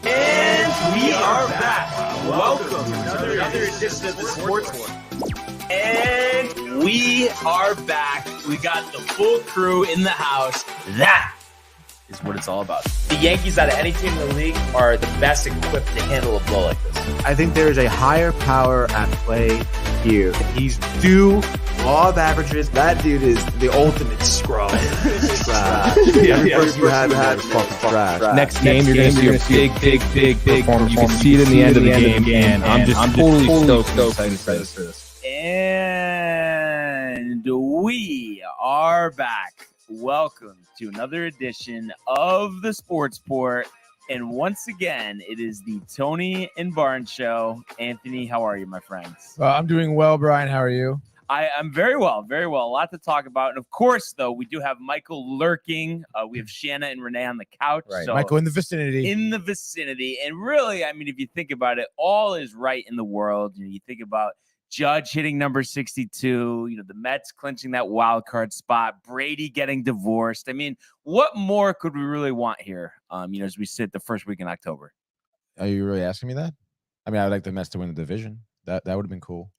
And we are back. Welcome to another edition of the Sports War. And we are back. We got the full crew in the house. That is what it's all about. The Yankees, out of any team in the league, are the best equipped to handle a blow like this. I think there is a higher power at play here. He's due law of averages. That dude is the ultimate scrub. Trash. Every person you had is fucking trash. Next game, you're going to see a big performance. You can see it in the end of the game, and I'm totally stoked for this. And we are back. Welcome to another edition of the Sports Port. And once again, it is the Tony and Barnes Show. Anthony, how are you, my friends? I'm doing well, Brian. How are you? I'm very well, very well. A lot to talk about. And of course, though, we do have Michael lurking. We have Shanna and Renee on the couch. Right. So Michael in the vicinity. And really, I mean, if you think about it, all is right in the world. You think about Judge hitting number 62, the Mets clinching that wild card spot, Brady getting divorced. I mean, what more could we really want here, as we sit the first week in October? Are you really asking me that? I mean, I would like the Mets to win the division. That would have been cool.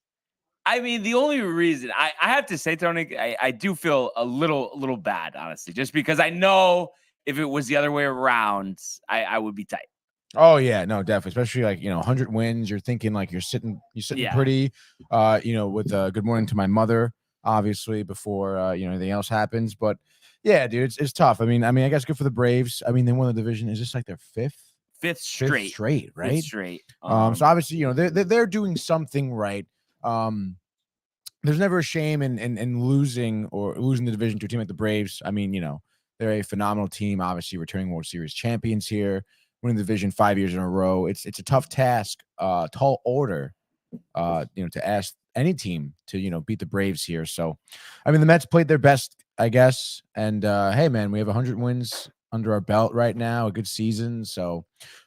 I mean, the only reason I have to say, Tony, I do feel a little bad, honestly, just because I know if it was the other way around, I would be tight. Oh yeah, no, definitely. Especially 100 wins. You're thinking like you're sitting pretty, with good morning to my mother, obviously, before anything else happens. But yeah, dude, it's tough. I mean, I guess good for the Braves. I mean, they won the division. Is this like their fifth straight, right? Fifth straight. So obviously, they're doing something right. There's never a shame in losing the division to a team like the Braves. I mean, they're a phenomenal team, obviously returning World Series champions here, winning the division 5 years in a row. It's a tough task, tall order, to ask any team to, beat the Braves here. So, I mean, the Mets played their best, I guess. And, hey, man, we have 100 wins under our belt right now, a good season. So,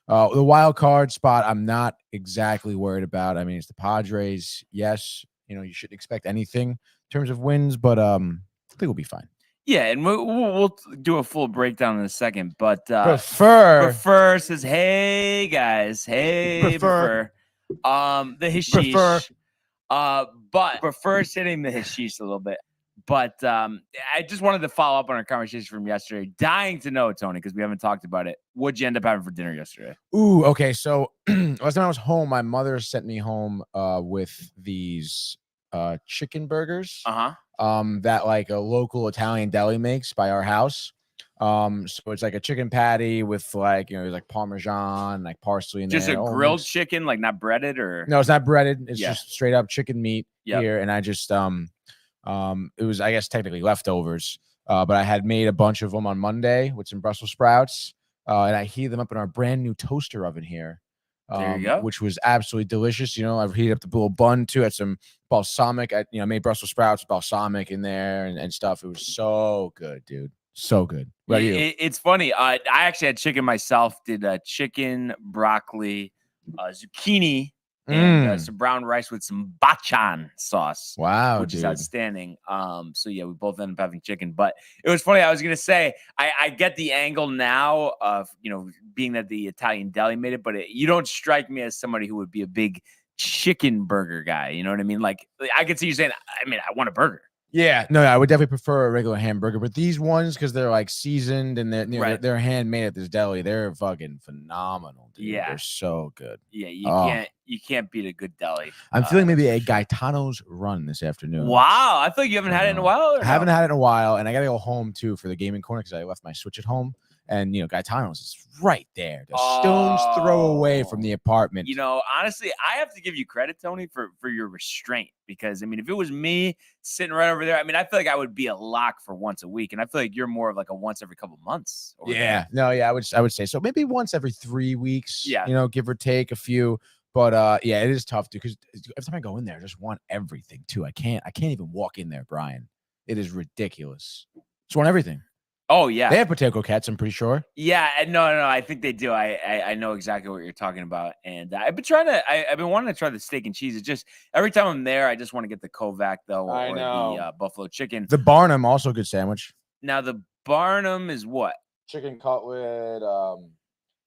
the wild card spot, I'm not exactly worried about. I mean, it's the Padres. Yes, you shouldn't expect anything in terms of wins, but I think we'll be fine. Yeah, and we'll do a full breakdown in a second. But Prefer says, hey guys, prefer the hashish. But prefers hitting the hashish a little bit. But I just wanted to follow up on our conversation from yesterday. Dying to know, Tony, because we haven't talked about it. What'd you end up having for dinner yesterday? Ooh, okay. So last time I was home, my mother sent me home with these chicken burgers. That like a local Italian deli makes by our house. So it's like a chicken patty with like Parmesan, like parsley in there. Just a grilled chicken, like not breaded or? No, it's not breaded. It's just straight up chicken meat here. And I just it was, I guess, technically leftovers, but I had made a bunch of them on Monday with some Brussels sprouts, and I heated them up in our brand new toaster oven here, there you go. Which was absolutely delicious. I've heated up the little bun too. Had some balsamic. I made Brussels sprouts with balsamic in there and stuff. It was so good, dude. So good. What about you? It's funny. I actually had chicken myself. Did chicken, broccoli, zucchini. And some brown rice with some bachan sauce. Wow, which dude. is outstanding. So yeah, we both ended up having chicken. But it was funny. I was gonna say I get the angle now of being that the Italian deli made it, but you don't strike me as somebody who would be a big chicken burger guy. You know what I mean? Like I could see you saying, I want a burger. Yeah, no, I would definitely prefer a regular hamburger, but these ones, because they're like seasoned and they're handmade at this deli, they're fucking phenomenal, dude. Yeah, they're so good. Yeah, you can't beat a good deli. I'm feeling maybe a Gaetano's run this afternoon. Wow, I thought you haven't had it in a while. I haven't had it in a while, and I gotta go home too for the gaming corner because I left my Switch at home. And, Gaetano's is right there. The stone's throw away from the apartment. Honestly, I have to give you credit, Tony, for your restraint. Because, if it was me sitting right over there, I feel like I would be a lock for once a week. And I feel like you're more of like a once every couple months. Yeah. No, yeah, I would say so. Maybe once every 3 weeks, give or take a few. But, yeah, it is tough, dude, because every time I go in there, I just want everything, too. I can't even walk in there, Brian. It is ridiculous. Just want everything. Oh, yeah. They have potato croquettes, I'm pretty sure. Yeah, no, I think they do. I know exactly what you're talking about. And I've been wanting to try the steak and cheese. It's just every time I'm there, I just want to get the Kovac, though, or the buffalo chicken. The Barnum, also a good sandwich. Now, the Barnum is what? Chicken cutlet,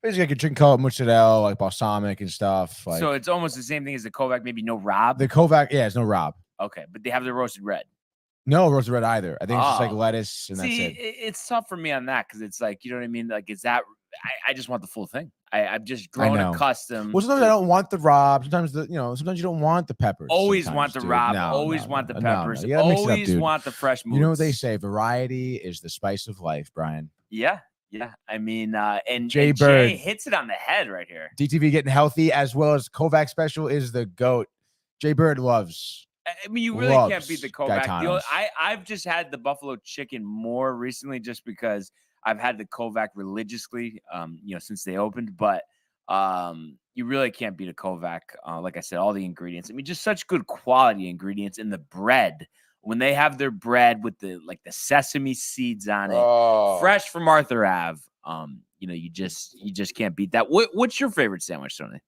Basically, like a chicken cutlet, mozzarella, like balsamic and stuff. Like So it's almost the same thing as the Kovac, maybe no Rob. the Kovac, yeah, it's no Rob. Okay, but they have the roasted red. No roasted red either. I think it's just like Oh. lettuce and See, that's it. it's tough for me on that because it's like, you know what I mean? Like, is that I just want the full thing. I've just grown know. accustomed. Well, sometimes I don't want the Rob. Sometimes sometimes you don't want the peppers. Always sometimes, want the dude. Rob. No, always no, want no, the no, no. peppers. You gotta mix it up, Always dude. want the fresh moods. You know what they say? Variety is the spice of life, Brian. Yeah. Yeah. I mean, and Jay and Bird. Jay hits it on the head right here. DTV getting healthy as well as Kovac special is the GOAT. Jay Bird loves. I mean, you really Loves can't beat the Kovac. Gaetanos. I've just had the buffalo chicken more recently just because I've had the Kovac religiously, since they opened. But you really can't beat a Kovac. Like I said, all the ingredients. I mean, just such good quality ingredients in the bread. When they have their bread with the sesame seeds on it, fresh from Arthur Ave, you just can't beat that. What's your favorite sandwich, Tony?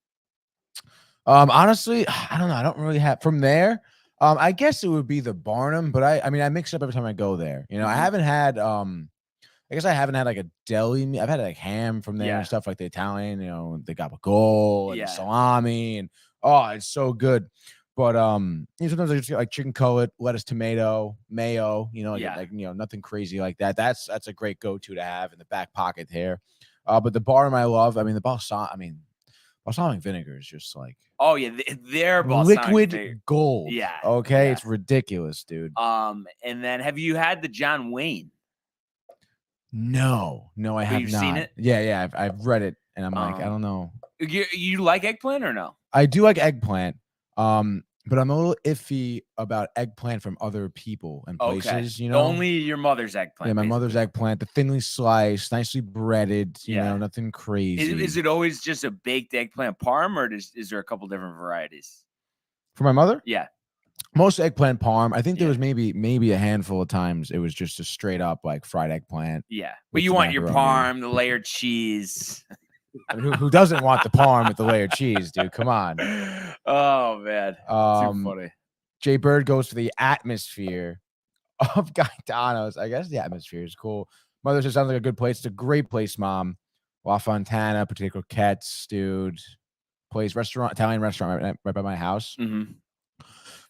Honestly, I don't know. I don't really have from there. I guess it would be the Barnum, but I mean I mix it up every time I go there. I haven't had I guess I haven't had like a deli. I've had like ham from there and stuff like the Italian, the gabagool and the salami and it's so good. But sometimes I just get like chicken cutlet, lettuce, tomato, mayo, nothing crazy like that. That's a great go-to to have in the back pocket there. But the Barnum I love. I mean the balsamic vinegar is just like their balsamic liquid vinegar. gold. Yeah. Okay. Yeah. It's ridiculous, dude. And then have you had the John Wayne? No, I have you've not. seen it? Yeah. I've read it, and I'm like, I don't know. You like eggplant or no? I do like eggplant. But I'm a little iffy about eggplant from other people and places. Only your mother's eggplant. Yeah, my mother's eggplant, the thinly sliced, nicely breaded. Yeah. Nothing crazy. Is it always just a baked eggplant parm, or is there a couple different varieties? For my mother? Yeah. Most eggplant parm. I think there was maybe a handful of times it was just a straight up like fried eggplant. Yeah, but you want your parm, the layered cheese. I mean, who doesn't want the parm with the layered cheese, dude? Come on. Oh man, too funny. Jay Bird goes for the atmosphere of Gaetanos. I guess the atmosphere is cool. Mother says sounds like a good place. It's a great place, Mom. La Fontana, potato croquettes, dude. Italian restaurant right by my house. Mm-hmm.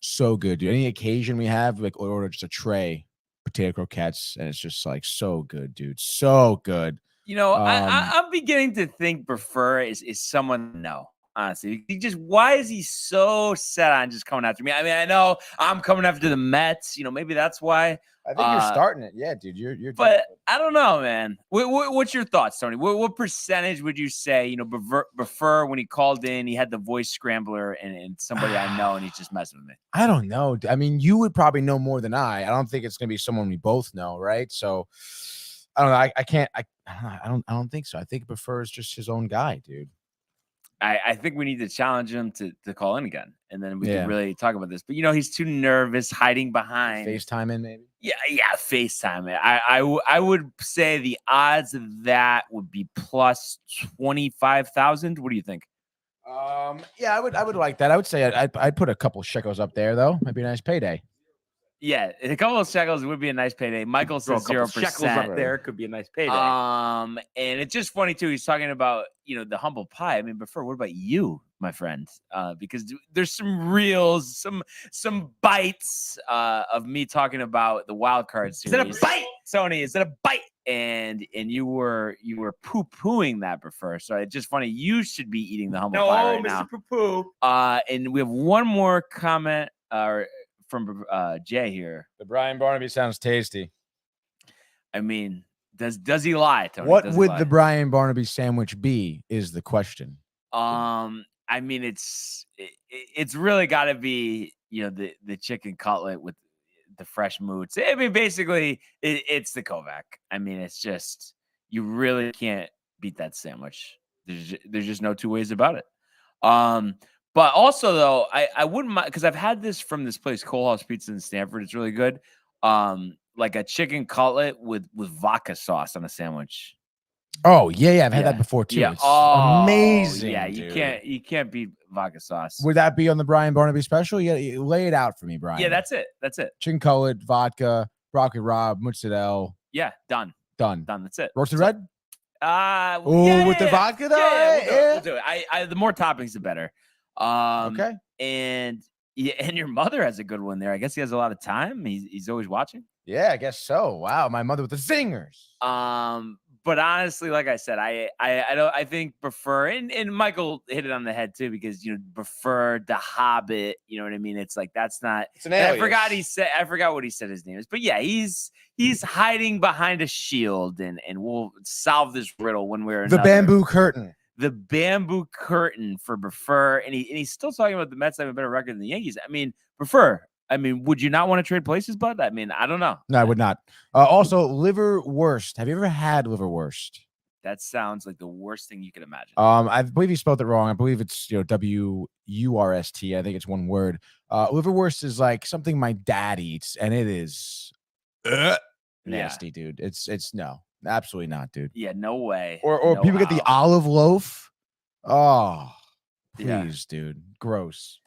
So good, dude. Any occasion we have, like, order just a tray, potato croquettes, and it's just like so good, dude. So good. I'm beginning to think Prefer is someone. No, honestly, why is he so set on just coming after me? I mean, I know I'm coming after the Mets. Maybe that's why. I think you're starting it. Yeah, dude. You're. But I don't know, man. What's your thoughts, Tony? What percentage would you say? Prefer when he called in, he had the voice scrambler and somebody I know, and he's just messing with me. I don't know. I mean, you would probably know more than I. I don't think it's gonna be someone we both know, right? So. I don't know. I can't. I don't think so. I think Prefer is just his own guy, dude. I think we need to challenge him to call in again, and then we can really talk about this. But he's too nervous, hiding behind FaceTime in, maybe. Yeah, FaceTime it. I would say the odds of that would be plus 25,000. What do you think? Yeah, I would like that. I would say I'd put a couple shekels up there though. Might be a nice payday. Yeah, a couple of shekels would be a nice payday. Michael says 0%. Shekels up there could be a nice payday. And it's just funny too. He's talking about the humble pie. I mean, Prefer, what about you, my friend? Because there's some reels, some bites of me talking about the wild card series. Is that a bite, Sony? Is that a bite? And you were poo-pooing that Prefer. So it's just funny. You should be eating the humble pie right now. Mr. Poo-poo. And we have one more comment from Jay here. The Brian Barnaby sounds tasty. I mean, does he lie, Tony? What would the Brian Barnaby sandwich be? Is the question. I mean, it's really got to be the chicken cutlet with the fresh moods. I mean, basically, it's the Kovac. I mean, it's just you really can't beat that sandwich. There's just no two ways about it. But also, though, I wouldn't mind because I've had this from this place, Cole House Pizza in Stanford. It's really good. Like a chicken cutlet with vodka sauce on a sandwich. Oh yeah, I've had that before too. Yeah, it's amazing. Yeah, dude. you can't beat vodka sauce. Would that be on the Brian Barnaby special? Yeah, lay it out for me, Brian. Yeah, that's it. Chicken cutlet, vodka, broccoli rabe, mozzarella. Yeah, done. That's it. Roasted red? With the vodka though. Yeah, we'll do it. The more toppings, the better. Okay. And your mother has a good one there. I guess he has a lot of time. He's always watching. Yeah, I guess so. Wow, my mother with the zingers. But honestly, like I said, I think prefer, and Michael hit it on the head too, because prefer the Hobbit. You know what I mean? It's like that's not. It's an alias. I forgot what he said his name is, but yeah, he's hiding behind a shield, and we'll solve this riddle when we're the bamboo curtain. The bamboo curtain for Prefer, and he's still talking about the Mets having a better record than the Yankees. I mean, Prefer. I mean, would you not want to trade places, bud? I mean, I don't know. No, I would not. Also, liverwurst. Have you ever had liverwurst? That sounds like the worst thing you could imagine. I believe you spelled it wrong. I believe it's W-U-R-S-T. I think it's one word. Liverwurst is like something my dad eats, and it is nasty, dude. It's no, absolutely not, dude. Yeah, no way. Or no people how. get the olive loaf. Oh, please, Yeah. dude. Gross.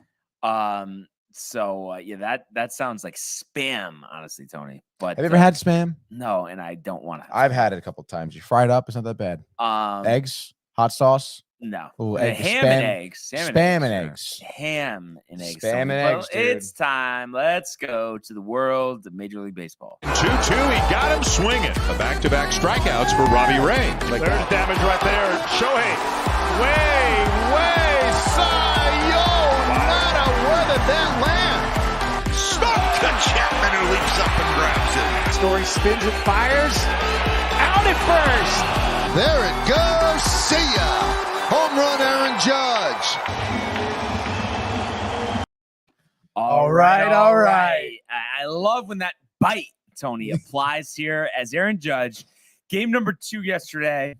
So that sounds like spam, honestly, Tony. But have you ever had spam? No, and I don't want to. I've had it a couple times. You fry it up, it's not that bad. Eggs, hot sauce. No, ham and eggs. Spam and eggs. Ham and eggs. Spam and eggs. Dude. It's time. Let's go to the world of Major League Baseball. 2-2. He got him swinging. A back-to-back strikeouts for Robbie Ray. There's damage right there. Shohei. Way. Sayonara. Where did that land? Stuck to Chapman, who leaps up and grabs it. Story spins and fires. Out at first. There it goes. See ya. Home run, Aaron Judge. All right. I love when that bite, Tony, applies here as Aaron Judge. Game number 2 yesterday.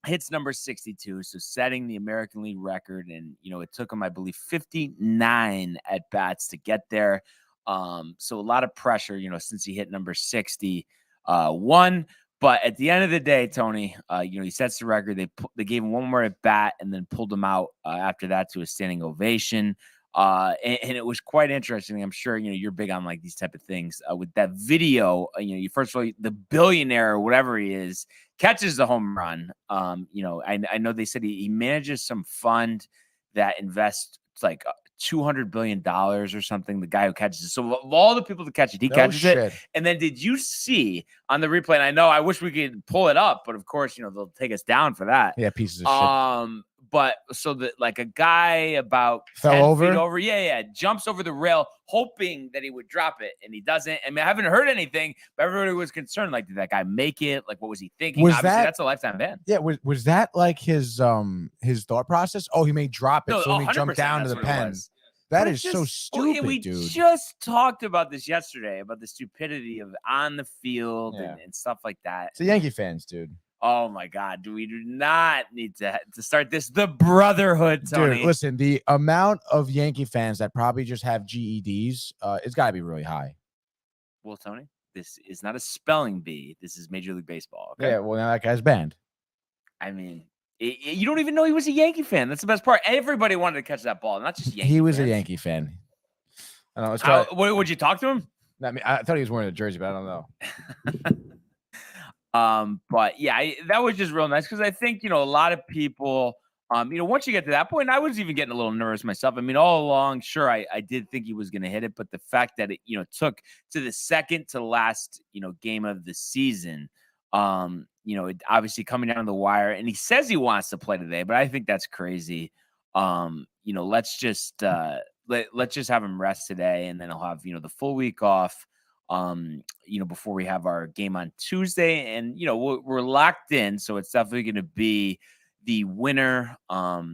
Hits number 62, so setting the American League record. And, it took him, I believe, 59 at-bats to get there. So a lot of pressure, since he hit number 61. But at the end of the day, Tony, he sets the record. They gave him one more at bat and then pulled him out after that to a standing ovation. And it was quite interesting. I'm sure, you're big on like these type of things with that video. You first of all, the billionaire or whatever he is catches the home run. I know they said he manages some fund that invests like $200 billion or something. The guy who catches it. So of all the people to catch it, he catches it. And then did you see on the replay? And I know I wish we could pull it up, but of course, they'll take us down for that. Yeah, pieces of shit. But so that like a guy about fell 10 over, feet over, jumps over the rail, hoping that he would drop it, and he doesn't. I mean, I haven't heard anything, but everybody was concerned. Like, did that guy make it? Like, what was he thinking? Obviously, that's a lifetime ban. Yeah, was that like his thought process? Oh, he may drop it, no, so he jumped down to the pen. That is so stupid, we dude. Just talked about this yesterday about the stupidity of on the field and stuff like that. It's the Yankee fans, dude. Oh my God, we do not need to start the brotherhood, Tony. Dude, listen, the amount of Yankee fans that probably just have GEDs, it's got to be really high. Well, Tony, this is not a spelling bee. This is Major League Baseball. Okay? Yeah, well, now that guy's banned. I mean, you don't even know he was a Yankee fan. That's the best part. Everybody wanted to catch that ball, not just Yankee He was fans. a Yankee fan. I don't know. Would you talk to him? I mean, I thought he was wearing a jersey, but I don't know. But yeah, that was just real nice because I think, a lot of people, once you get to that point, I was even getting a little nervous myself. I mean, all along, sure, I did think he was going to hit it, but the fact that it, took to the second to last, game of the season, it obviously coming down the wire, and he says he wants to play today, but I think that's crazy. Let's just have him rest today, and then he'll have, the full week off. Before we have our game on Tuesday, and we're locked in, so it's definitely going to be the winner of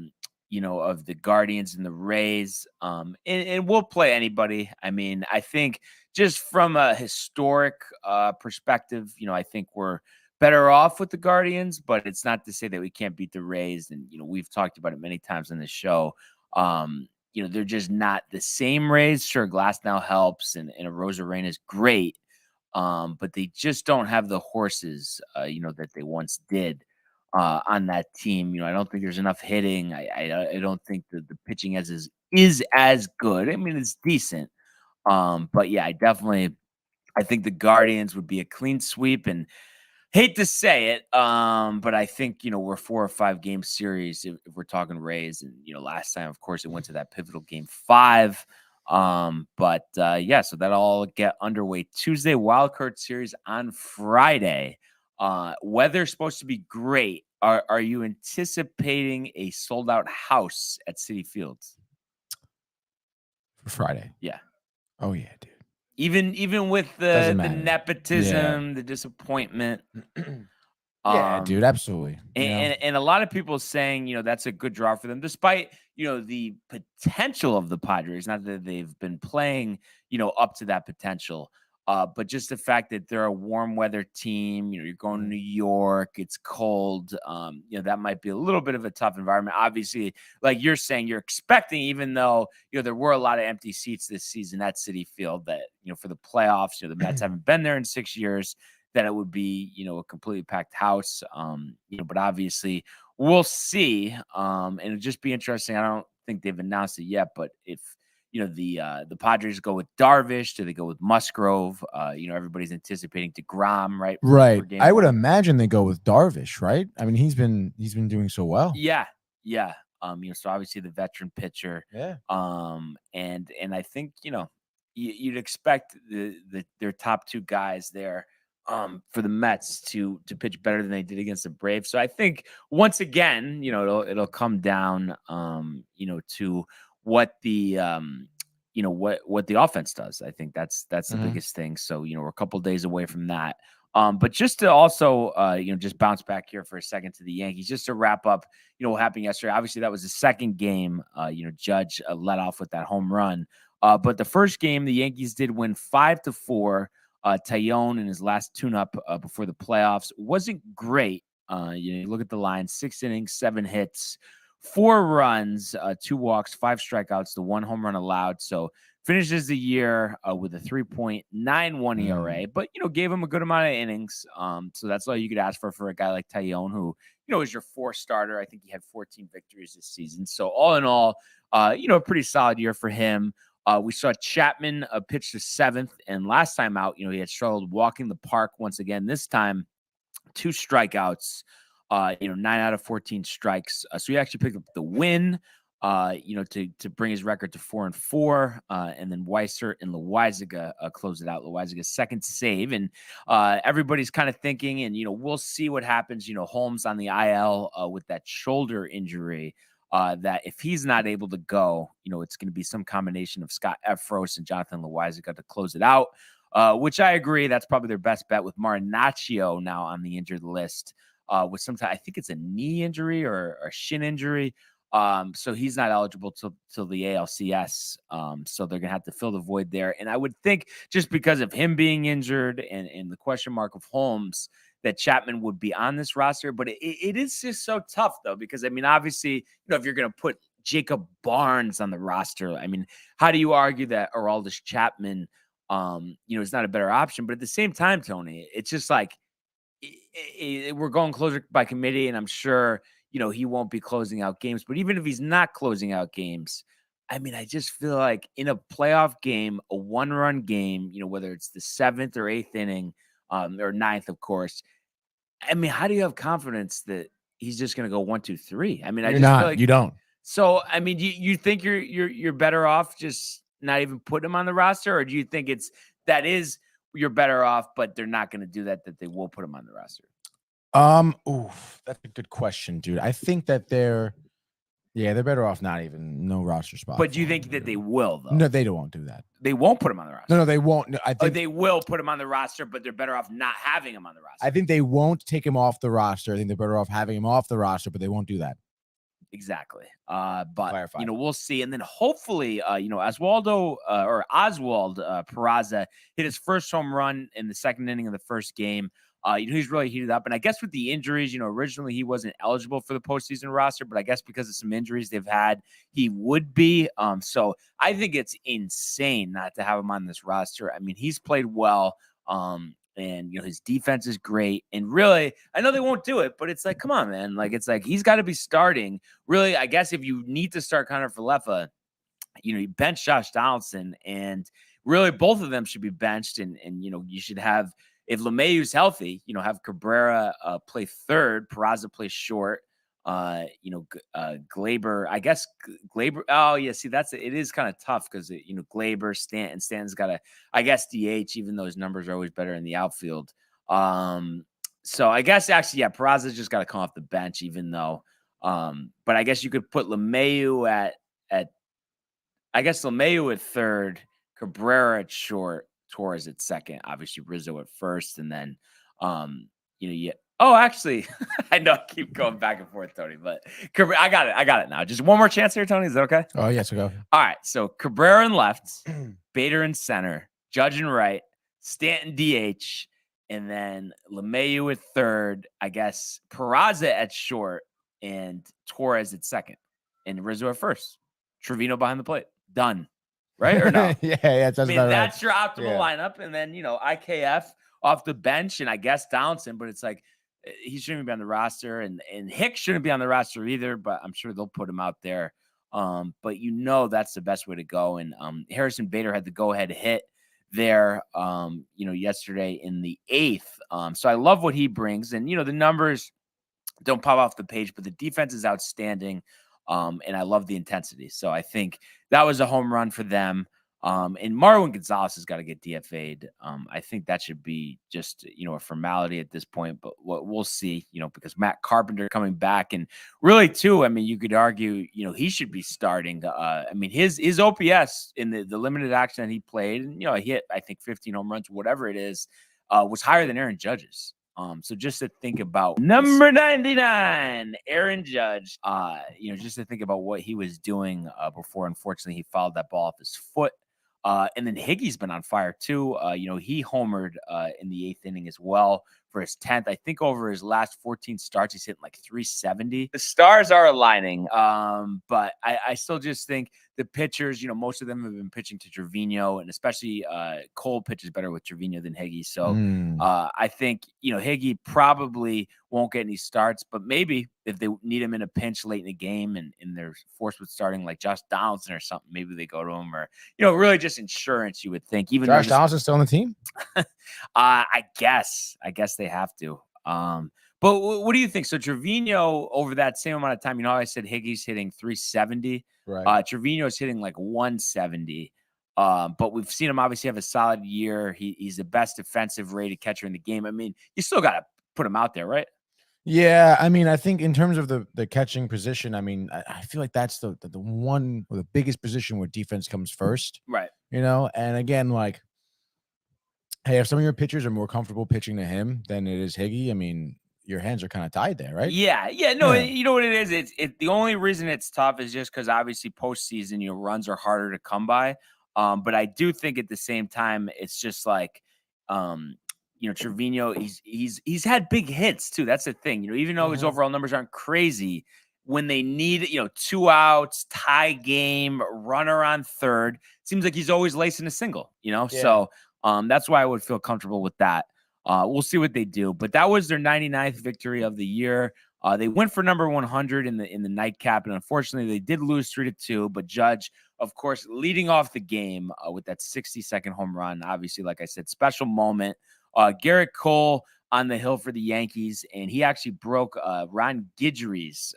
the Guardians and the Rays, and we'll play anybody. I mean, I think just from a historic perspective, I think we're better off with the Guardians, but it's not to say that we can't beat the Rays, and we've talked about it many times on the show. They're just not the same Rays. Sure, Glasnow helps, and a Rosarena is great, but they just don't have the horses, that they once did on that team. I don't think there's enough hitting. I don't think that the pitching is as good. I mean, it's decent, but yeah, I think the Guardians would be a clean sweep, and Hate to say it, but I think, we're 4 or 5 game series if we're talking Rays. And, last time, of course, it went to that pivotal game 5. But so that'll all get underway Tuesday, wild card series on Friday. Weather's supposed to be great. Are you anticipating a sold out house at Citi Fields For Friday? Yeah. Oh yeah, dude. Even with the nepotism, the disappointment. Yeah, dude, absolutely. And a lot of people saying, that's a good draw for them, despite, the potential of the Padres. Not that they've been playing, up to that potential. But just the fact that they're a warm weather team, you're going to New York, it's cold. That might be a little bit of a tough environment. Obviously, like you're saying, you're expecting, even though, there were a lot of empty seats this season at Citi Field, that, for the playoffs, the Mets haven't been there in 6 years, that it would be, a completely packed house. But obviously we'll see. And it'll just be interesting. I don't think they've announced it yet, but if, the Padres go with Darvish, do they go with Musgrove? Everybody's anticipating DeGrom, right? Right. I would imagine they go with Darvish, right? I mean, he's been doing so well. Yeah. So obviously the veteran pitcher. Yeah. And I think, you'd expect their top 2 guys there for the Mets to pitch better than they did against the Braves. So I think once again, it'll come down to what the what the offense does. I think that's the biggest thing. So, we're a couple days away from that. But just to also just bounce back here for a second to the Yankees, just to wrap up, what happened yesterday. Obviously, that was the second game. Judge let off with that home run. But the first game, the Yankees did win 5-4. Taillon in his last tune-up before the playoffs wasn't great. You look at the line: 6 innings, 7 hits, 4 runs, 2 walks, 5 strikeouts, the 1 home run allowed. So finishes the year with a 3.91 ERA, but, gave him a good amount of innings. So that's all you could ask for a guy like Taillon, who, is your 4th starter. I think he had 14 victories this season. So all in all, a pretty solid year for him. We saw Chapman pitch the 7th, and last time out, he had struggled walking the park once again. This time, 2 strikeouts. 9 out of 14 strikes. So he actually picked up the win, to bring his record to 4-4. And then Weiser and Loaizaga close it out. Loaizaga's second save. And everybody's kind of thinking, and, we'll see what happens. Holmes on the IL with that shoulder injury. That if he's not able to go, it's going to be some combination of Scott Efros and Jonathan Loaizaga to close it out, which I agree. That's probably their best bet, with Marinaccio now on the injured list. With I think it's a knee injury or a shin injury. So he's not eligible till the ALCS. So they're going to have to fill the void there. And I would think, just because of him being injured and the question mark of Holmes, that Chapman would be on this roster. But it is just so tough, though, because, I mean, obviously, if you're going to put Jacob Barnes on the roster, I mean, how do you argue that Aroldis Chapman, is not a better option? But at the same time, Tony, it's just like, we're going closer by committee, and I'm sure, he won't be closing out games. But even if he's not closing out games, I mean, I just feel like in a playoff game, a 1-run game, whether it's the 7th or 8th inning, or 9th, of course. I mean, how do you have confidence that he's just going to go 1, 2, 3? I mean, feel like you don't. So, I mean, you think you're better off just not even putting him on the roster, or do you think you're better off, but they're not going to do that they will put him on the roster? That's a good question, dude. I think that they're better off not even no roster spot. But do you think that they will, though? No, they won't do that. They won't put him on the roster. No, they won't. No, I think they will put him on the roster, but they're better off not having him on the roster. I think they won't take him off the roster. I think they're better off having him off the roster, but they won't do that. Exactly. But Clarify. We'll see. And then hopefully, Oswald Peraza hit his first home run in the 2nd inning of the first game. He's really heated up. And I guess with the injuries, originally he wasn't eligible for the postseason roster, but I guess because of some injuries they've had, he would be. So I think it's insane not to have him on this roster. I mean, he's played well. And his defense is great. And really, I know they won't do it, but it's like, come on, man. Like, it's like he's got to be starting. Really, I guess if you need to start Connor Falefa, you bench Josh Donaldson, and really both of them should be benched. And you should have if LeMahieu's healthy, have Cabrera play third, Peraza play short. Glaber, I guess Glaber. Oh yeah, see it is kind of tough because Glaber, Stanton's got I guess DH, even though his numbers are always better in the outfield. So I guess actually, yeah, Peraza's just got to come off the bench, even though. But I guess you could put LeMahieu at LeMahieu at third, Cabrera at short, Torres at second, obviously Rizzo at first, and then Oh, actually, I know I keep going back and forth, Tony, but I got it now. Just one more chance here, Tony. Is that okay? Oh, yes, go. All right. So Cabrera in left, Bader in center, Judge in right, Stanton DH, and then LeMahieu at third, I guess Peraza at short, and Torres at second, and Rizzo at first. Trevino behind the plate. Done. Right or no? yeah, that's your optimal lineup. And then, IKF off the bench, and I guess Downson, but it's like he shouldn't be on the roster, and Hicks shouldn't be on the roster either, but I'm sure they'll put him out there. But that's the best way to go. And Harrison Bader had the go-ahead hit there, yesterday in the 8th. So I love what he brings. And, the numbers don't pop off the page, but the defense is outstanding. And I love the intensity. So I think that was a home run for them. And Marwin Gonzalez has got to get DFA'd. I think that should be just, a formality at this point, but we'll see, because Matt Carpenter coming back, and really too, you could argue, he should be starting. His OPS in the limited action that he played, and, he hit, I think 15 home runs, whatever it is, was higher than Aaron Judge's. So just to think about number 99, Aaron Judge, just to think about what he was doing before, unfortunately, he fouled that ball off his foot. And then Higgy's been on fire too. He homered in the 8th inning as well for his 10th. I think over his last 14 starts, he's hitting like 370. The stars are aligning. But I still just think the pitchers, most of them have been pitching to Trevino, and especially Cole pitches better with Trevino than Higgy. So I think, Higgy probably won't get any starts, but maybe if they need him in a pinch late in the game and they're forced with starting like Josh Donaldson or something, maybe they go to him, or, really just insurance, you would think. Even Josh Donaldson's still on the team? I guess they have to. But what do you think? So Trevino, over that same amount of time, I said Higgy's hitting 370. Right. Trevino's hitting like 170. But we've seen him obviously have a solid year. He's the best defensive rated catcher in the game. You still got to put him out there, right? Yeah, I think in terms of the catching position, I feel like that's the one or the biggest position where defense comes first. Right. And again, like, hey, if some of your pitchers are more comfortable pitching to him than it is Higgy, your hands are kind of tied there, right? Yeah. No, you know what it is? It's the only reason it's tough is just because obviously postseason, runs are harder to come by. But I do think at the same time, it's just like, Trevino, he's had big hits too. That's the thing, even though his overall numbers aren't crazy, when they need, 2 outs, tie game, runner on third, seems like he's always lacing a single, So that's why I would feel comfortable with that. We'll see what they do, but that was their 99th victory of the year. They went for number 100 in the nightcap, and unfortunately they did lose 3-2, but Judge, of course, leading off the game with that 60-second home run. Obviously, like I said, special moment. Garrett Cole on the hill for the Yankees, and he actually broke Ron Guidry's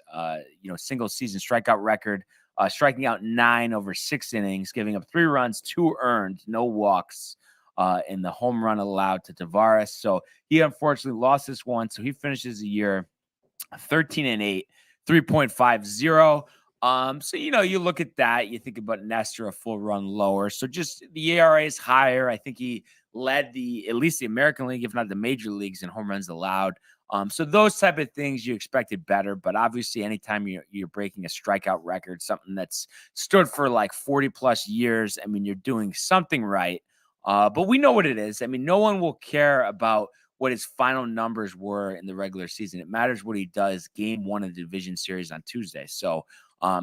single season strikeout record, striking out 9 over 6 innings, giving up 3 runs, 2 earned, no walks, and the home run allowed to Tavares. So he unfortunately lost this one. So he finishes the year 13-8, 3.50. So, you look at that, you think about Nestor, a full run lower. So just the ERA is higher. I think he led at least the American League, if not the major leagues, in home runs allowed. So those type of things you expected better, but obviously anytime you're breaking a strikeout record, something that's stood for like 40 plus years, you're doing something right. But we know what it is. No one will care about what his final numbers were in the regular season. It matters what he does game 1 of the division series on Tuesday. So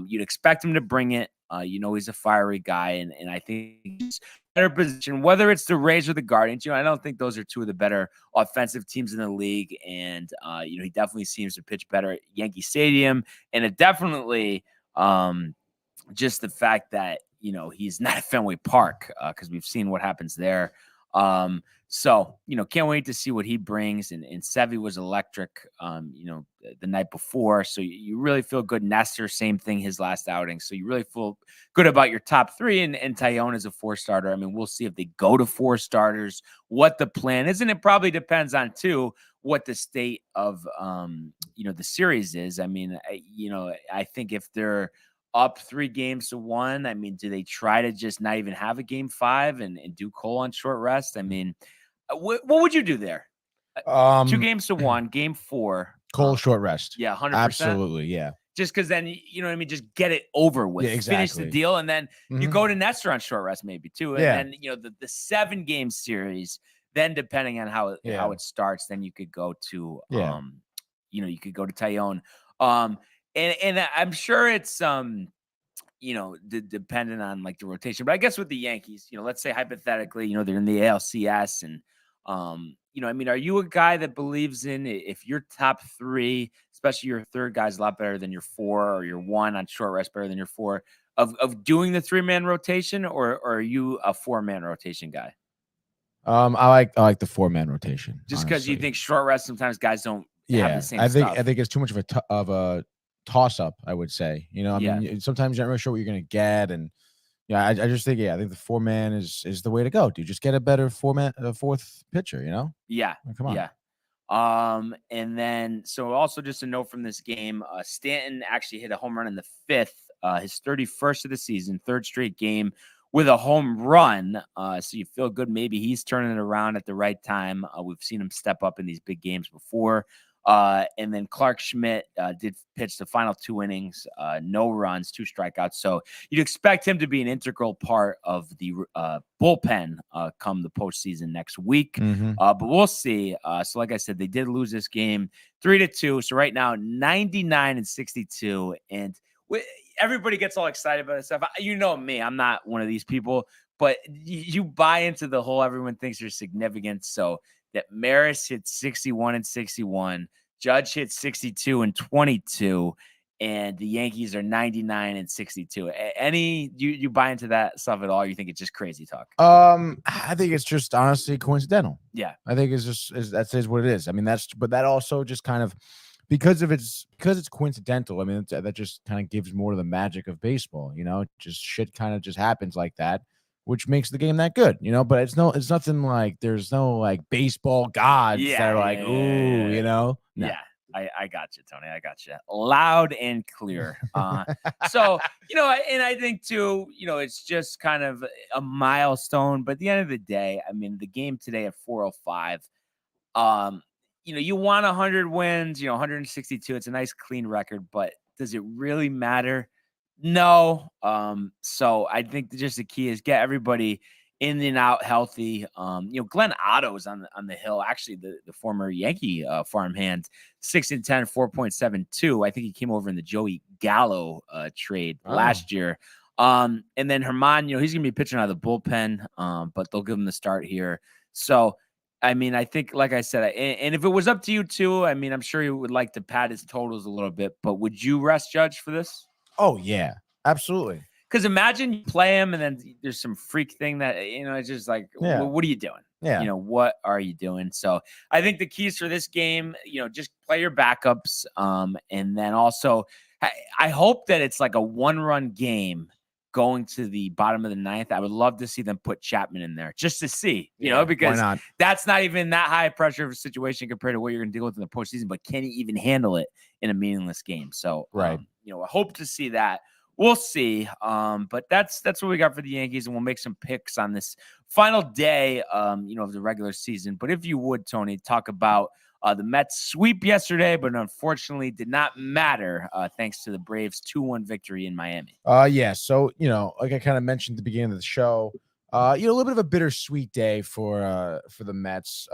you'd expect him to bring it. He's a fiery guy, and I think he's better position, whether it's the Rays or the Guardians. I don't think those are 2 of the better offensive teams in the league. And, he definitely seems to pitch better at Yankee Stadium. And it definitely just the fact that, he's not at Fenway Park, because we've seen what happens there. So, can't wait to see what he brings. And Sevy was electric, the night before. So you really feel good. Nestor, same thing, his last outing. So you really feel good about your top three. And Tyone is a 4-starter. I mean, we'll see if they go to 4 starters, what the plan is. And it probably depends on, too, what the state of, the series is. I mean, I think if they're up 3-1, I mean, do they try to just not even have a game 5 and do Cole on short rest? I mean, what would you do there? 2-1, game 4. Cole short rest. Yeah, 100%. Absolutely, yeah. Just because then, you know what I mean? Just get it over with. Yeah, exactly. Finish the deal, and then you go to Nestor on short rest maybe too. And then, the 7-game series, then depending on how it starts, then you could go to, you could go to Tyone. And I'm sure it's, dependent on like the rotation. But I guess with the Yankees, let's say hypothetically, they're in the ALCS and, I mean, are you a guy that believes in if your top 3, especially your 3rd guy's a lot better than your 4 or your 1 on short rest better than your 4 of doing the 3-man rotation or are you a 4-man rotation guy? I like the 4-man rotation. Just because you think short rest, sometimes guys don't have the same I think stuff. it's too much of a toss up, I would say. I mean, sometimes you're not really sure what you're going to get. And I just think, I think the 4-man is the way to go, dude. Just get a better 4th pitcher, Yeah. Come on. Yeah. And then, so also just a note from this game, Stanton actually hit a home run in the 5th, his 31st of the season, 3rd straight game with a home run. So you feel good. Maybe he's turning it around at the right time. We've seen him step up in these big games before. And then Clark Schmidt did pitch the final 2 innings, no runs, 2 strikeouts. So you'd expect him to be an integral part of the bullpen come the postseason next week. But we'll see. So like I said, they did lose this game 3-2. So right now, 99-62. And everybody gets all excited about this stuff. You know me, I'm not one of these people, but you buy into the whole everyone thinks you're significant. So that Maris hit 61-61, Judge hit 62-22, and the Yankees are 99-62. You buy into that stuff at all? You think it's just crazy talk? I think it's just honestly coincidental. Yeah, I think that is what it is. I mean, but that also just kind of because it's coincidental. I mean, that just kind of gives more to the magic of baseball. Just shit kind of just happens like that, which makes the game that good, but it's nothing like there's no like baseball gods that are like, ooh, No. Yeah. I got you, Tony. I got you loud and clear. So, and I think too, it's just kind of a milestone, but at the end of the day, I mean, the game today at 4:05, you want 100 wins, 162. It's a nice clean record, but does it really matter? No. So I think just the key is get everybody in and out healthy. Glenn Otto's on the hill, actually the former Yankee farmhand, 6-10, 4.72. I think he came over in the Joey Gallo trade last year. And then Herman, he's gonna be pitching out of the bullpen, but they'll give him the start here. So I mean, I think, like I said, and if it was up to you too, I mean, I'm sure you would like to pad his totals a little bit, but would you rest Judge for this? Oh yeah, absolutely. Because imagine you play him and then there's some freak thing that, it's just like, what are you doing? Yeah. What are you doing? So I think the keys for this game, just play your backups. And then also, I hope that it's like a 1-run game going to the bottom of the 9th. I would love to see them put Chapman in there just to see, because that's not even that high pressure of a situation compared to what you're going to deal with in the postseason, but can he even handle it in a meaningless game? So, I hope to see that. We'll see. But that's what we got for the Yankees, and we'll make some picks on this final day, of the regular season. But if you would, Tony, talk about the Mets sweep yesterday, but unfortunately did not matter thanks to the Braves 2-1 victory in Miami. Yeah. So, like I kind of mentioned at the beginning of the show, a little bit of a bittersweet day for the Mets.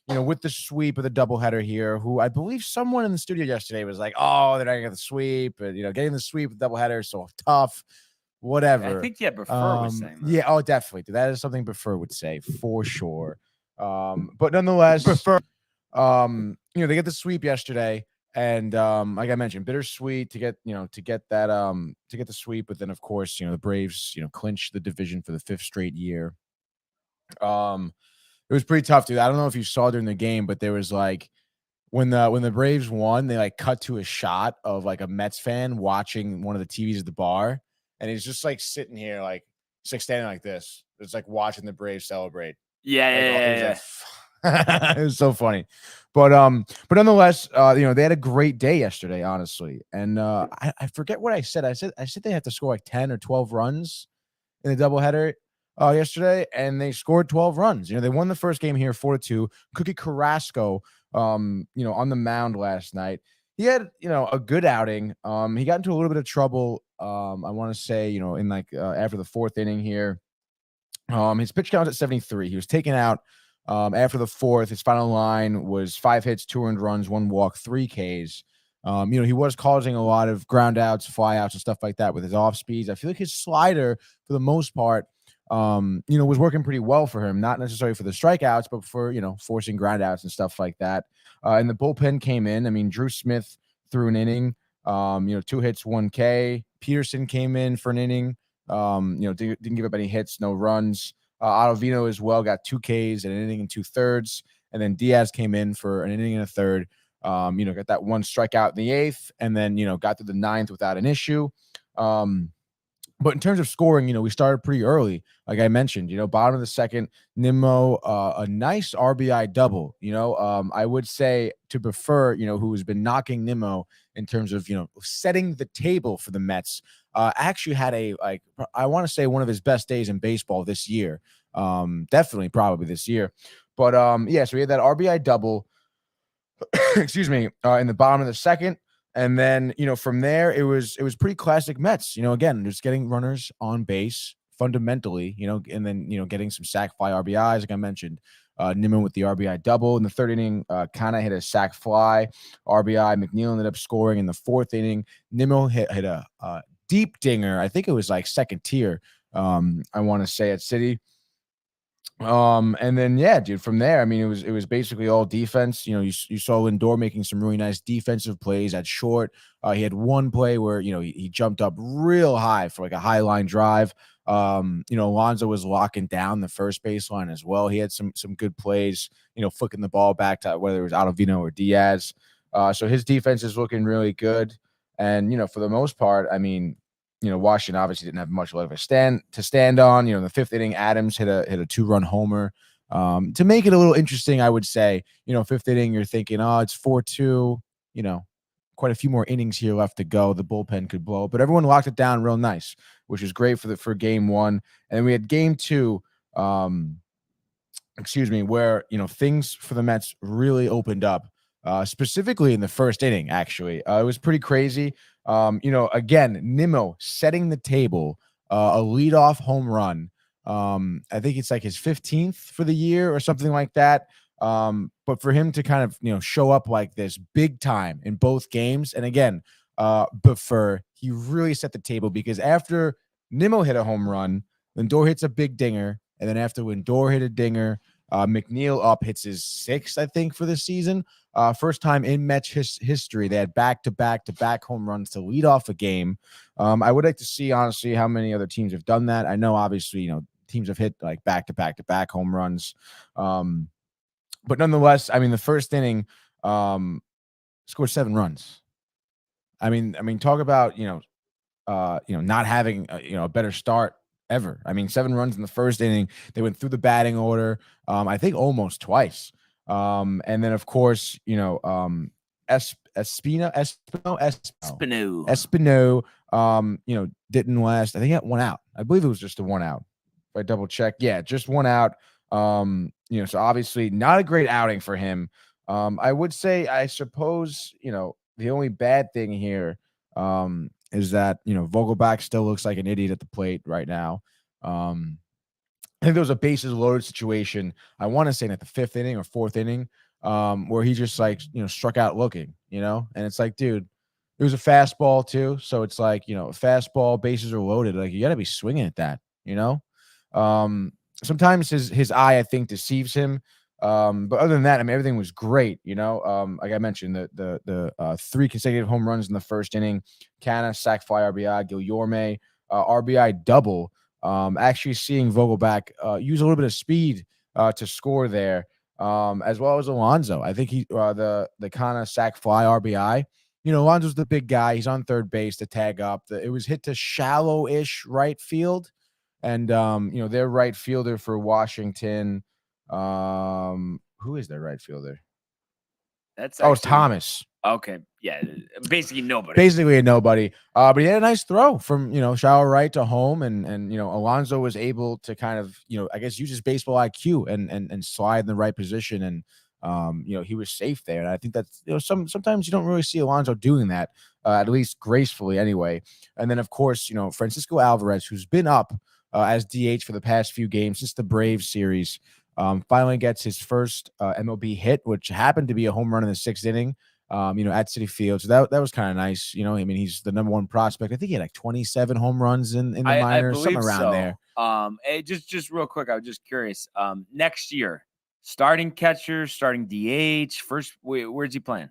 With the sweep of the doubleheader here, who I believe someone in the studio yesterday was like, "Oh, they're not gonna get the sweep," and getting the sweep with doubleheader is so tough. Whatever. I think Buffer was saying that. Yeah. Oh, definitely. That is something Buffer would say for sure. But nonetheless, Buffer. They get the sweep yesterday, and like I mentioned, bittersweet to get the sweep, but then of course, the Braves, clinch the division for the 5th straight year. It was pretty tough, dude. I don't know if you saw during the game, but there was like when the Braves won, they like cut to a shot of like a Mets fan watching one of the TVs at the bar, and he's just like sitting here, like just like standing like this, just like watching the Braves celebrate. Yeah. It was so funny, but nonetheless, they had a great day yesterday, honestly, and I forget what I said. I said they have to score like 10 or 12 runs in the doubleheader yesterday, and they scored 12 runs. They won the first game here 4-2. Cookie Carrasco, on the mound last night. He had, a good outing. He got into a little bit of trouble. I want to say, in like after the fourth inning here. His pitch count at 73. He was taken out after the fourth. His final line was 5 hits, 2 earned runs, 1 walk, 3 Ks. He was causing a lot of ground outs, fly outs, and stuff like that with his off speeds. I feel like his slider, for the most part, was working pretty well for him. Not necessarily for the strikeouts, but for, forcing ground outs and stuff like that. And the bullpen came in. I mean, Drew Smith threw an inning, 2 hits, 1 K. Peterson came in for an inning, didn't give up any hits, no runs. Ottavino as well got 2 Ks and an inning and 2/3. And then Diaz came in for an inning and a third. Got that 1 strikeout in the 8th, and then, got through the 9th without an issue. But in terms of scoring, we started pretty early. Like I mentioned, bottom of the second, Nimmo, a nice RBI double. I would say to prefer, who has been knocking Nimmo in terms of, setting the table for the Mets, actually had I want to say one of his best days in baseball this year. Definitely, probably this year. But so he had that RBI double, excuse me, in the bottom of the second. And then, from there, it was pretty classic Mets, again, just getting runners on base fundamentally, and then, getting some sac fly RBIs, like I mentioned. Nimmo with the RBI double in the 3rd inning, kind of hit a sac fly RBI. McNeil ended up scoring in the 4th inning. Nimmo hit a deep dinger. I think it was like 2nd tier, I want to say, at City. And then, yeah, dude, from there, I mean, it was basically all defense. You saw Lindor making some really nice defensive plays at short. He had one play where, he jumped up real high for like a high line drive. Alonso was locking down the first baseline as well. He had some good plays, flicking the ball back to whether it was Ottavino or Diaz. So his defense is looking really good. And, for the most part, I mean, Washington obviously didn't have much left to stand on. In the 5th inning, Adams hit a 2-run homer. To make it a little interesting, I would say, 5th inning, you're thinking, oh, it's 4-2, quite a few more innings here left to go. The bullpen could blow, but everyone locked it down real nice, which is great for game 1. And then we had game 2, where, things for the Mets really opened up, specifically in the 1st inning, actually. It was pretty crazy. Again, Nimmo setting the table, a leadoff home run. I think it's like his 15th for the year or something like that. But for him to kind of, show up like this big time in both games. And again, he really set the table, because after Nimmo hit a home run, Lindor hits a big dinger. And then after Lindor hit a dinger, McNeil up hits his 6th, I think, for the season. First time in Mets history they had back-to-back home runs to lead off a game. I would like to see, honestly, how many other teams have done that. I know, obviously, teams have hit like back-to-back home runs. But nonetheless, I mean, the 1st inning scored 7 runs. I mean, talk about, not having a better start ever. I mean, 7 runs in the 1st inning. They went through the batting order, I think almost twice. And then, of course, Espino, didn't last. I think he got 1 out. I believe it was just a 1 out. If I double check. Yeah, just 1 out. So obviously not a great outing for him. I would say, I suppose, the only bad thing here, is that, Vogelbach still looks like an idiot at the plate right now. I think there was a bases loaded situation, I want to say in the 5th inning or 4th inning, where he just struck out looking, and it's like, dude, it was a fastball too. So it's like, fastball, bases are loaded. Like, you got to be swinging at that, sometimes his eye, I think, deceives him. But other than that, I mean, everything was great. Like I mentioned, the 3 consecutive home runs in the 1st inning, Canna, sac fly RBI, Guillorme, RBI double. Actually seeing Vogelbach use a little bit of speed to score there, as well as Alonso. I think he the kind of sack fly RBI. Alonso's the big guy. He's on third base to tag up. It was hit to shallow-ish right field, and their right fielder for Washington. Who is their right fielder? That's it's Thomas. Okay, yeah, basically nobody. Basically a nobody. But he had a nice throw from shallow right to home, and Alonso was able to kind of I guess use his baseball IQ and slide in the right position, and he was safe there. And I think that's sometimes you don't really see Alonso doing that, at least gracefully anyway. And then of course Francisco Alvarez, who's been up as DH for the past few games since the Braves series, finally gets his first MLB hit, which happened to be a home run in the 6th inning. At Citi Field. So that was kind of nice. I mean, he's the number 1 prospect. I think he had like 27 home runs in the minors, something around there. Just real quick, I was just curious. Next year, starting catcher, starting DH, first, where's he playing?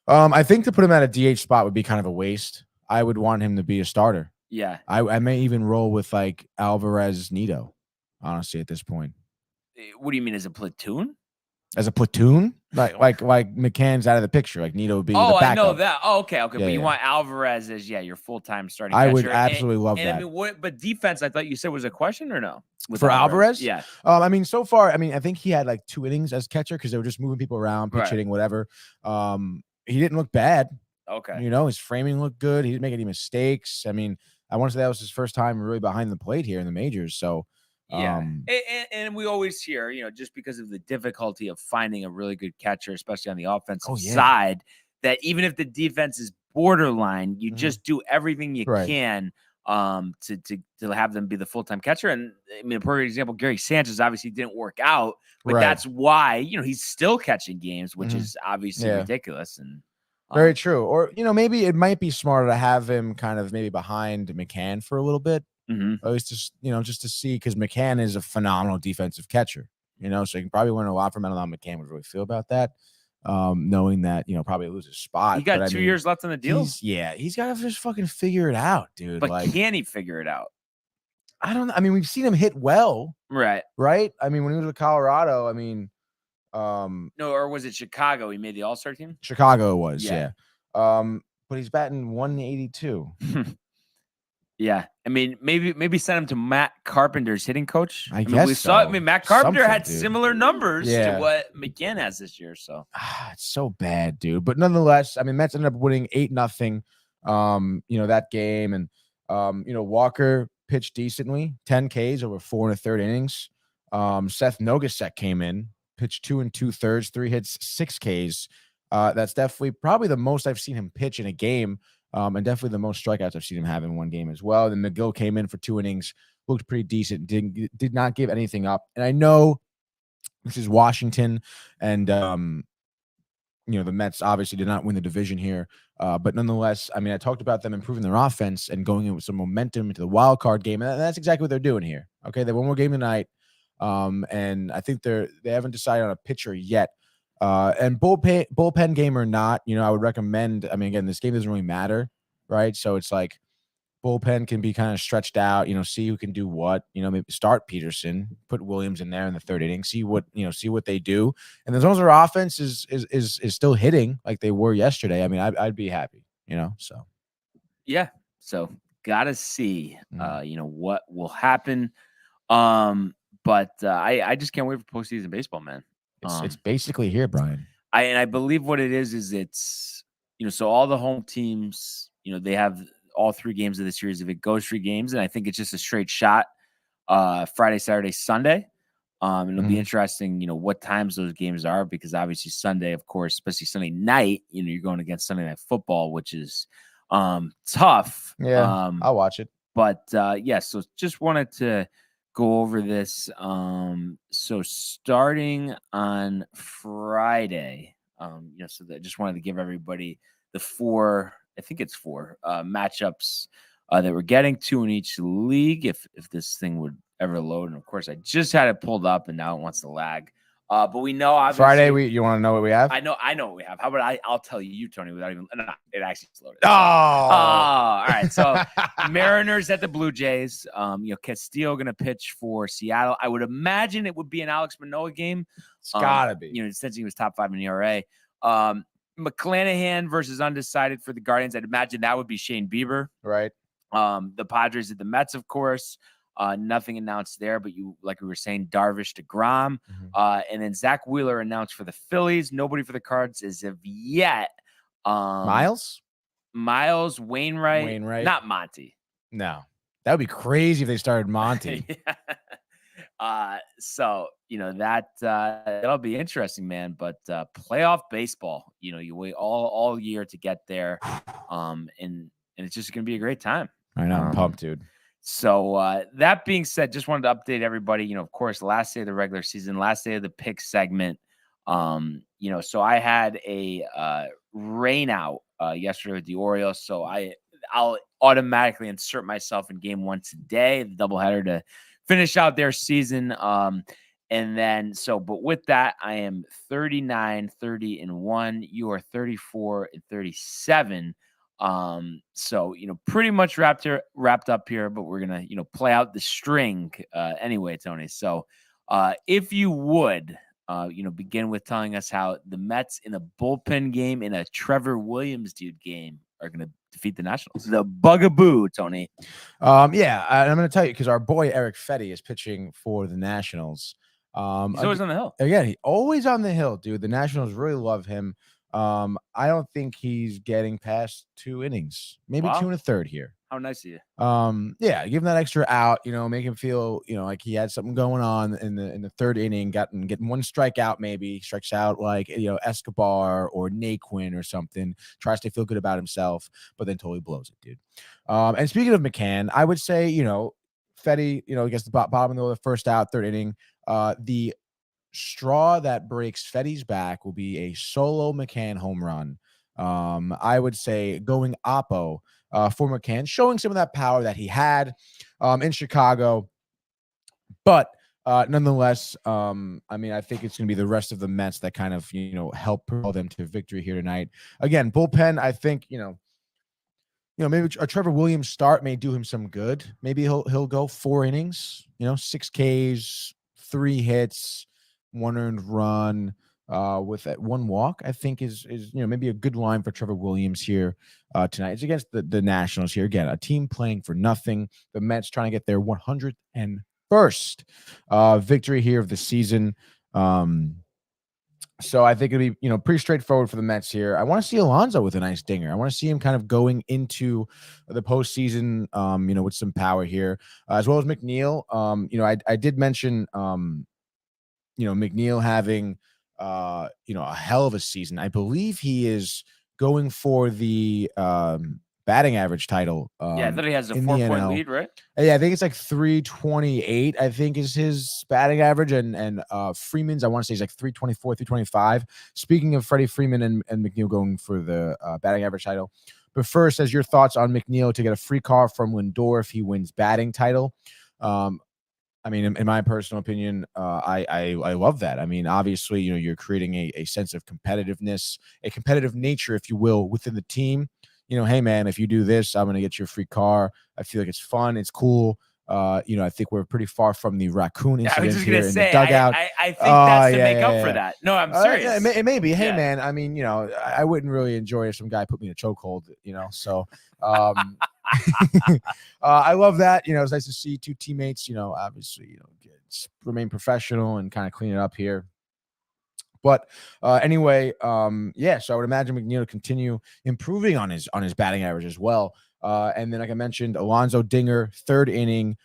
I think to put him at a DH spot would be kind of a waste. I would want him to be a starter. Yeah. I may even roll with like Alvarez Nito, honestly, at this point. What do you mean, as a platoon? As a platoon, like McCann's out of the picture, like Nito would be. Oh, the backup. I know that. Oh, okay. Yeah, but you want Alvarez as your full-time starting. I catcher. would absolutely love that. I mean, but defense, I thought you said was a question or no? For Alvarez? Yeah. I mean, so far, I think he had like 2 innings as catcher because they were just moving people around, pitch hitting, whatever. He didn't look bad. Okay. His framing looked good. He didn't make any mistakes. I mean, I want to say that was his first time really behind the plate here in the majors. So. Yeah, and we always hear, just because of the difficulty of finding a really good catcher, especially on the offensive side, that even if the defense is borderline, you just do everything you can to have them be the full-time catcher. And I mean, a perfect example, Gary Sanchez obviously didn't work out, but that's why he's still catching games, which is obviously ridiculous. And very true. Or maybe it might be smarter to have him kind of maybe behind McCann for a little bit. Mm-hmm. At least just to see, because McCann is a phenomenal defensive catcher, so you can probably learn a lot from it. I don't know how McCann would really feel about that, knowing that probably lose his spot. He got 2 years left on the deal. He's got to just fucking figure it out, dude. But can he figure it out? I don't know. I mean, we've seen him hit well, right? I mean, when he was with Colorado, no, or was it Chicago? He made the All-Star team. Chicago was, yeah. But he's batting 182. Yeah, I mean, maybe send him to Matt Carpenter's hitting coach. I guess we saw. I mean, Matt Carpenter had similar numbers to what McCann has this year. So it's so bad, dude. But nonetheless, I mean, Mets ended up winning 8-0. That game, and Walker pitched decently, 10 Ks over 4 1/3 innings. Seth Nogasek came in, pitched 2 2/3, 3 hits, 6 Ks. That's definitely probably the most I've seen him pitch in a game. And definitely the most strikeouts I've seen him have in one game as well. Then McGill came in for 2 innings, looked pretty decent, did not give anything up. And I know this is Washington, and the Mets obviously did not win the division here. But nonetheless, I mean, I talked about them improving their offense and going in with some momentum into the wild card game, and that's exactly what they're doing here. Okay, they have one more game tonight, and I think they haven't decided on a pitcher yet. And bullpen game or not, I would recommend. I mean, again, this game doesn't really matter, right? So it's like bullpen can be kind of stretched out. See who can do what. Maybe start Peterson, put Williams in there in the 3rd inning, see what they do. And as long as their offense is still hitting like they were yesterday, I mean, I'd be happy. So yeah. So gotta see, what will happen. But I just can't wait for postseason baseball, man. It's basically here, Brian. I believe what it is it's, so all the home teams, they have all 3 games of the series if it goes 3 games. And I think it's just a straight shot Friday, Saturday, Sunday. And it'll be interesting, what times those games are, because obviously Sunday, of course, especially Sunday night, you're going against Sunday Night Football, which is tough. Yeah, I'll watch it. But so just wanted to go over this. So starting on Friday, so that just wanted to give everybody the 4 matchups that we're getting, 2 in each league. If this thing would ever load, and of course I just had it pulled up and now it wants to lag. But we know obviously Friday. You want to know what we have? I know what we have. How about I'll tell you, Tony, without even it actually just loaded. Oh, all right. So Mariners at the Blue Jays. Castillo going to pitch for Seattle. I would imagine it would be an Alex Manoah game. It's gotta be. Since he was top 5 in ERA. McClanahan versus undecided for the Guardians. I'd imagine that would be Shane Bieber. Right. The Padres at the Mets, of course. Nothing announced there, but like we were saying, Darvish to Grom. And then Zach Wheeler announced for the Phillies. Nobody for the Cards as of yet. Miles, Wainwright, not Monty. No, that would be crazy if they started Monty. So that'll be interesting, man. But playoff baseball, you wait all year to get there, and it's just gonna be a great time. I know, I'm pumped, dude. So that being said, just wanted to update everybody. Of course, last day of the regular season, last day of the pick segment. So I had a rain out yesterday with the Orioles, so I'll automatically insert myself in game 1 today, the doubleheader to finish out their season. And then but with that, I am 39-30-1. You are 34-37. So pretty much wrapped up here, but we're gonna play out the string anyway, Tony. So if you would begin with telling us how the Mets in a bullpen game, in a Trevor Williams game, are gonna defeat the Nationals. The bugaboo, Tony. Yeah, I'm gonna tell you because our boy Eric Fetty is pitching for the Nationals. He's always on the hill. Again, he always on the hill, dude. The Nationals really love him. I don't think he's getting past 2 innings, maybe 2 1/3 here. How nice of you. Yeah, give him that extra out, make him feel, like he had something going on in the 3rd inning, getting 1 strikeout, maybe strikes out like, Escobar or Naquin or something, tries to feel good about himself, but then totally blows it, dude. And speaking of McCann, I would say, Fetty, gets the bottom of the 1st out, 3rd inning. The straw that breaks Fetty's back will be a solo McCann home run. I would say going oppo for McCann, showing some of that power that he had in Chicago. But nonetheless, I think it's going to be the rest of the Mets that kind of, help propel them to victory here tonight. Again, bullpen, I think, maybe a Trevor Williams start may do him some good. Maybe he'll go 4 innings, 6 Ks, 3 hits, 1 earned run with that 1 walk, I think is maybe a good line for Trevor Williams here tonight. It's against the Nationals here. Again, a team playing for nothing. The Mets trying to get their 101st victory here of the season. So I think it'll be, pretty straightforward for the Mets here. I want to see Alonso with a nice dinger. I want to see him kind of going into the postseason, with some power here, as well as McNeil. I did mention, McNeil having, a hell of a season. I believe he is going for the batting average title. I thought he has a 4-point lead, right? Yeah, I think it's like 328, I think is his batting average. And Freeman's, I want to say he's like 324, 325. Speaking of Freddie Freeman and McNeil going for the batting average title. But first, as your thoughts on McNeil to get a free car from Lindor if he wins batting title. In my personal opinion, I love that. Obviously, you're creating a sense of competitiveness, a competitive nature, if you will, within the team. Hey man, if you do this, I'm going to get you a free car. I feel like it's fun. It's cool. I think we're pretty far from the raccoon incident. I was just going to say, the dugout. I think that's to make up for that. No, I'm serious. It may be. Hey man, I wouldn't really enjoy if some guy put me in a chokehold, so I love that. It's nice to see 2 teammates, obviously, remain professional and kind of clean it up here. But anyway, so I would imagine McNeil to continue improving on his batting average as well. And then, like I mentioned, Alonso dinger, 3rd inning.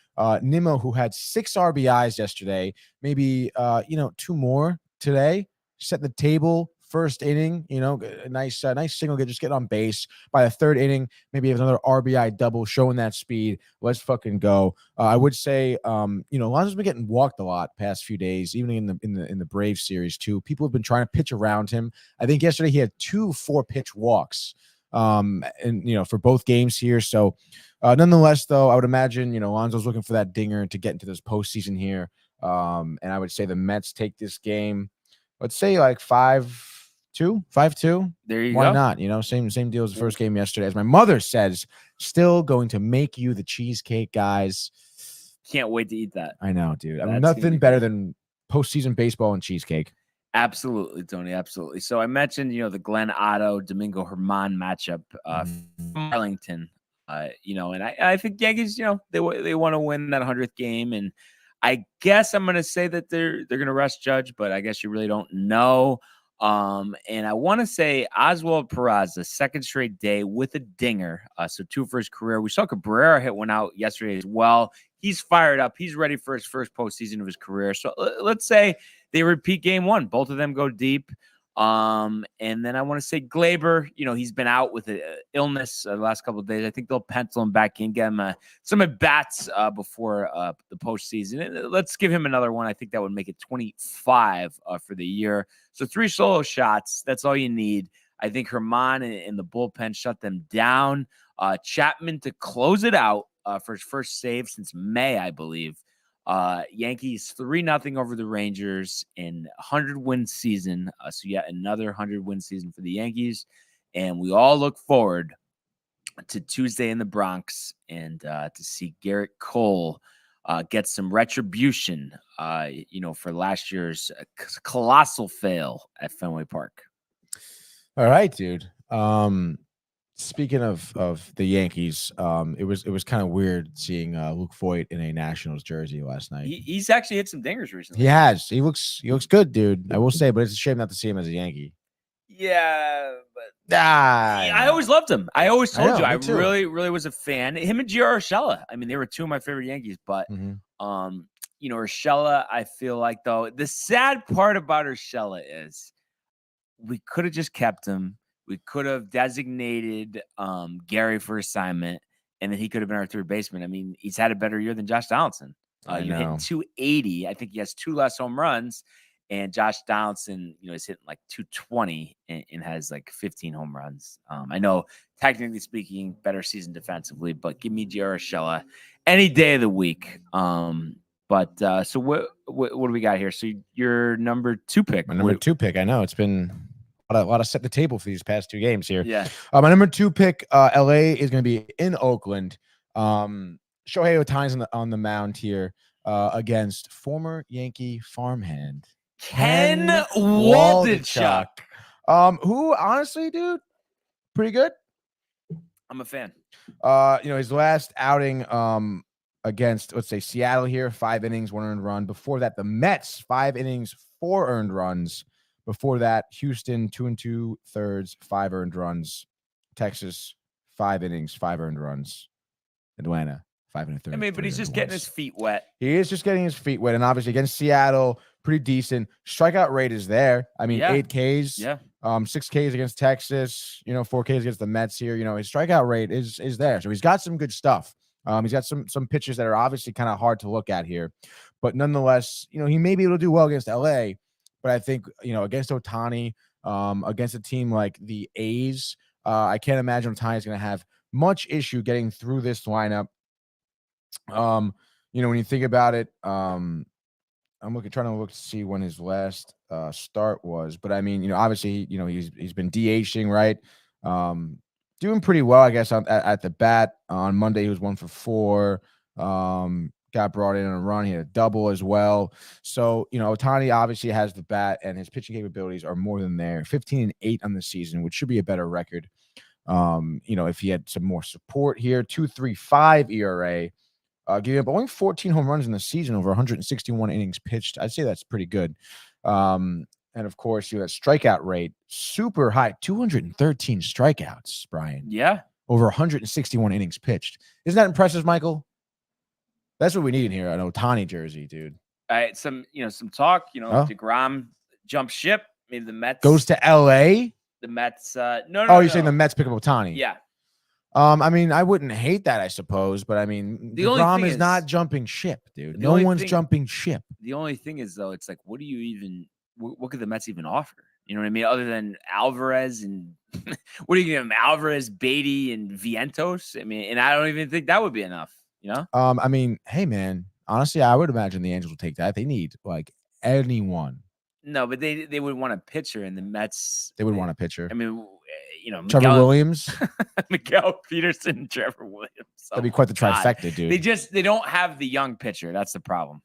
Nimmo, who had 6 RBIs yesterday, maybe 2 more today, set the table. 1st inning, a nice single, just get on base. By the 3rd inning, maybe have another RBI double, showing that speed. Let's fucking go. I would say, Alonso's been getting walked a lot past few days, even in the Braves series too. People have been trying to pitch around him. I think yesterday he had 2 4-pitch walks, for both games here. So, nonetheless, though, I would imagine Alonso's looking for that dinger to get into this postseason here. And I would say the Mets take this game. Let's say like 5-2 5-2, 5-2. There you Why go. not? You know, same deal as the first game yesterday. As my mother says, still going to make you the cheesecake, guys. Can't wait to eat that. I know, dude. I mean, That's gonna nothing be better great. than postseason baseball and cheesecake. Absolutely, Tony. Absolutely. So I mentioned, the Glenn Otto, Domingo Herman matchup from Arlington. And I think Yankees, they want to win that 100th game, and I guess I'm going to say that they're going to rest Judge, but I guess you really don't know. And I want to say Oswald Peraza, second straight day with a dinger. So 2 for his career. We saw Cabrera hit one out yesterday as well. He's fired up. He's ready for his first postseason of his career. So let's say they repeat game 1. Both of them go deep. And then I want to say Glaber, he's been out with an illness the last couple of days. I think they'll pencil him back in, get him some at-bats before the postseason. And let's give him another one. I think that would make it 25 for the year. So 3 solo shots. That's all you need. I think Herman and the bullpen shut them down. Chapman to close it out for his first save since May, I believe. Yankees 3-0 over the Rangers in 100-win season. So yet another 100-win season for the Yankees. And we all look forward to Tuesday in the Bronx and to see Garrett Cole get some retribution, for last year's colossal fail at Fenway Park. All right, dude. Speaking of the Yankees, it was kind of weird seeing Luke Voigt in a Nationals jersey last night. He's actually hit some dingers recently. He has. He looks good, dude. I will say, but it's a shame not to see him as a Yankee. Yeah, but I always loved him. I always told you I too. really, really was a fan. Him and Gio Urshela. I mean, they were 2 of my favorite Yankees. But Urshela, I feel like though the sad part about Urshela is we could have just kept him. We could have designated Gary for assignment, and then he could have been our third baseman. I mean, he's had a better year than Josh Donaldson. You hit 280. I think he has 2 less home runs. And Josh Donaldson, is hitting like 220 and has like 15 home runs. I know, technically speaking, better season defensively, but give me Gio Urshela any day of the week. So what do we got here? So your number 2 pick. My number 2 pick. I know it's been a lot of set the table for these past 2 games here. Yeah. My number 2 pick, LA is going to be in Oakland. Shohei Ohtani's on the mound here against former Yankee farmhand Ken Waldichuk. Who honestly, dude, pretty good. I'm a fan. His last outing against, let's say, Seattle here, 5 innings, 1 earned run. Before that, the Mets, 5 innings, 4 earned runs. Before that, Houston, 2 2/3, 5 earned runs. Texas, 5 innings, 5 earned runs. Atlanta, 5 1/3. I mean, but he's just getting his feet wet. He is just getting his feet wet, and obviously against Seattle, pretty decent. Strikeout rate is there. I mean, 8 Ks, 6 Ks against Texas, 4 Ks against the Mets here. His strikeout rate is there, so he's got some good stuff. He's got some pitches that are obviously kind of hard to look at here, but nonetheless, he may be able to do well against LA. But I think, against Ohtani, against a team like the A's, I can't imagine Ohtani is going to have much issue getting through this lineup. When you think about it, I'm trying to look to see when his last start was. But I mean, obviously, he's been DHing, right? Doing pretty well, I guess, at the bat. On Monday, he was 1 for 4. Got brought in on a run. He had a double as well. So, Ohtani obviously has the bat, and his pitching capabilities are more than there. 15-8 on the season, which should be a better record. If he had some more support here, 2.35 ERA, giving up only 14 home runs in the season over 161 innings pitched. I'd say that's pretty good. And of course, that strikeout rate, super high, 213 strikeouts, Brian. Yeah. Over 161 innings pitched. Isn't that impressive, Michael? That's what we need here, an Ohtani jersey, dude. All right, some talk, DeGrom jump ship. Maybe the Mets goes to LA. The Mets, you're saying the Mets pick up Ohtani? Yeah. I mean, I wouldn't hate that, I suppose, but I mean, DeGrom is not jumping ship, dude. No one's jumping ship. The only thing is, though, it's like, what could the Mets even offer? You know what I mean? Other than Alvarez and what do you give him? Alvarez, Beatty, and Vientos. I mean, and I don't even think that would be enough. I mean, hey man, honestly, I would imagine the Angels will take that. They need like anyone. No, but they would want a pitcher, and the Mets. They would want a pitcher. I mean, Trevor Williams. Miguel Peterson, Trevor Williams. That'd be quite the trifecta, dude. They don't have the young pitcher. That's the problem.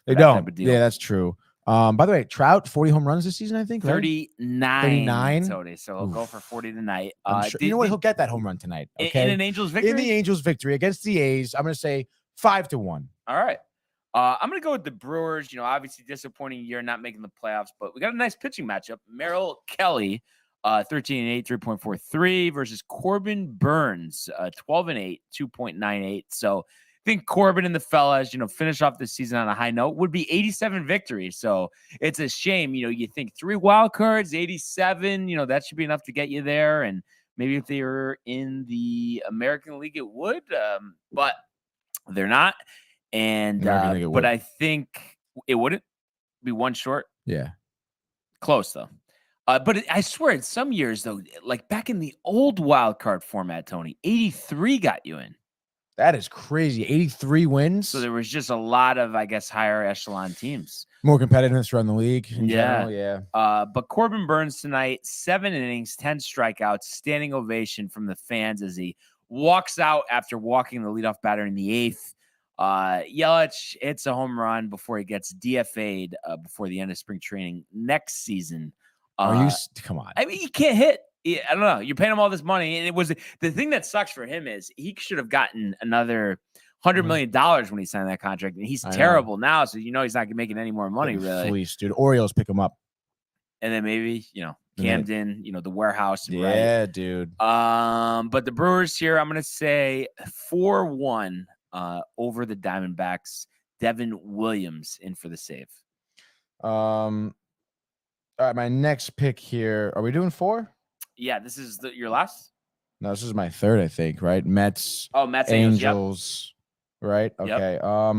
They don't. Yeah, that's true. By the way, Trout 40 home runs this season, I think. Right? 39. Tony. So he'll go for 40 tonight. Sure. You know what? He'll get that home run tonight. Okay. In an Angels victory. In the Angels victory against the A's, I'm going to say 5-1. All right. I'm going to go with the Brewers. Obviously disappointing year, not making the playoffs, but we got a nice pitching matchup. Merrill Kelly, 13-8, 3.43 versus Corbin Burns, 12-8, 2.98. So I think Corbin and the fellas, finish off the season on a high note. Would be 87 victories. So it's a shame. You think 3 wild cards, 87, that should be enough to get you there. And maybe if they were in the American League, it would, but they're not. And but I think it wouldn't be one short. Yeah. Close though. But I swear in some years though, like back in the old wild card format, Tony, 83 got you in. That is crazy. 83 wins. So there was just a lot of, I guess, higher echelon teams. More competitiveness around the league in general. Yeah. But Corbin Burns tonight, 7 innings, 10 strikeouts, standing ovation from the fans as he walks out after walking the leadoff batter in the 8th. Yelich hits a home run before he gets DFA'd before the end of spring training next season. Come on. I mean, you can't hit. I don't know. You're paying him all this money. And it was the thing that sucks for him is he should have gotten another $100 million when he signed that contract. And he's terrible now. So, he's not making any more money, really. Fleece, dude. Orioles pick him up. And then maybe, Camden, the warehouse. Yeah, right? Dude. But the Brewers here, I'm going to say 4-1 over the Diamondbacks. Devin Williams in for the save. All right, my next pick here. Are we doing 4? Yeah, this is your last? No, this is my 3rd, I think, right? Mets. Oh, Mets, Angels. Yep. Right? Okay. Yep. All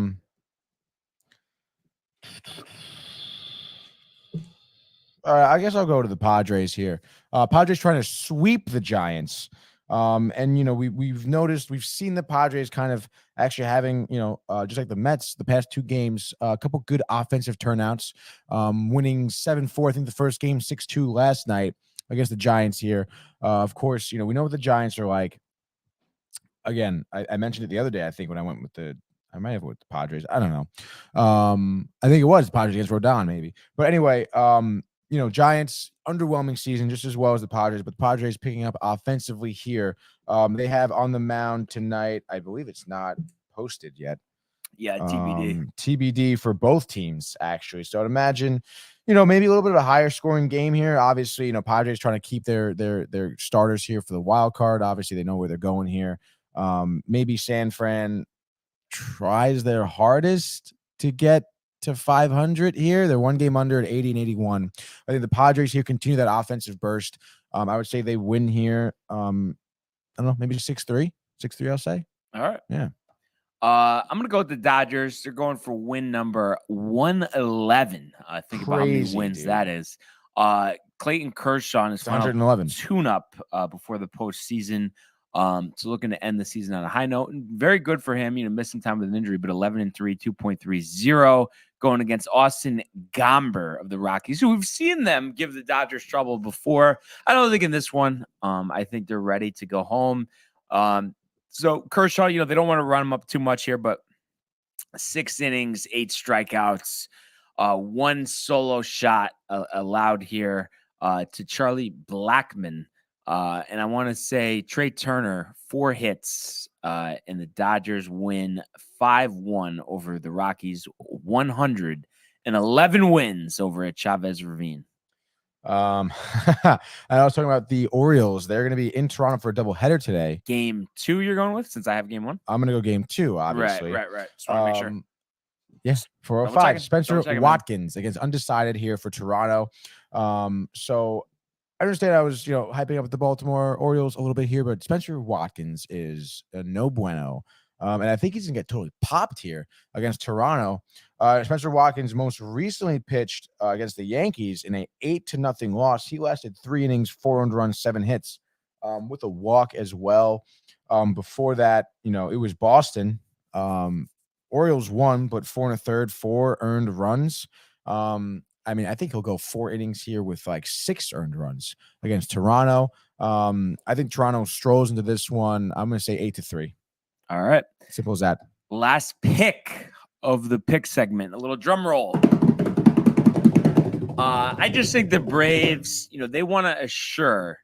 right, I guess I'll go to the Padres here. Padres trying to sweep the Giants. And we've noticed, we've seen the Padres kind of actually having, just like the Mets, the past 2 games, a couple good offensive turnouts, winning 7-4. I think the first game 6-2 last night against the Giants here. Of course, we know what the Giants are like. Again, I mentioned it the other day, I think, when I went with I might have with the Padres. I don't know. I think it was the Padres against Rodon, maybe. But anyway, Giants, underwhelming season just as well as the Padres, but the Padres picking up offensively here. They have on the mound tonight, I believe it's not posted yet. Yeah, TBD. TBD for both teams, actually. So I'd imagine, maybe a little bit of a higher scoring game here. Obviously, Padres trying to keep their starters here for the wild card. Obviously, they know where they're going here. Maybe San Fran tries their hardest to get to 500 here. They're 1 game under at 80 and 81. I think the Padres here continue that offensive burst. I would say they win here. I don't know, maybe 6-3. 6-3, I'll say. All right. Yeah. I'm going to go with the Dodgers. They're going for win number 111. Think about how many wins dude. That is. Clayton Kershaw in his final 111 tune-up before the postseason. So looking to end the season on a high note. And very good for him, missing time with an injury, but 11-3, 2.30, going against Austin Gomber of the Rockies, who we've seen them give the Dodgers trouble before. I don't think in this one, I think they're ready to go home. So Kershaw, they don't want to run him up too much here, but 6 innings, 8 strikeouts, 1 solo shot allowed here to Charlie Blackmon. And I want to say Trey Turner, 4 hits, and the Dodgers win 5-1 over the Rockies, 111 wins over at Chavez Ravine. And I was talking about the Orioles. They're going to be in Toronto for a doubleheader today. Game 2 you're going with, since I have game 1? I'm going to go game 2, obviously. Right. Just want to make sure. Yes, 405. Spencer Watkins against undecided here for Toronto. So I understand I was, hyping up the Baltimore Orioles a little bit here, but Spencer Watkins is a no bueno. And I think he's going to get totally popped here against Toronto. Spencer Watkins most recently pitched against the Yankees in a 8-0 loss. He lasted 3 innings, 4 earned runs, 7 hits, with a walk as well. Before that, it was Boston. Orioles won, but 4 1/3, 4 earned runs. I mean, I think he'll go 4 innings here with like 6 earned runs against Toronto. I think Toronto strolls into this one. I'm going to say 8-3. All right. Simple as that. Last pick of the pick segment. A little drum roll. I just think the Braves, they want to assure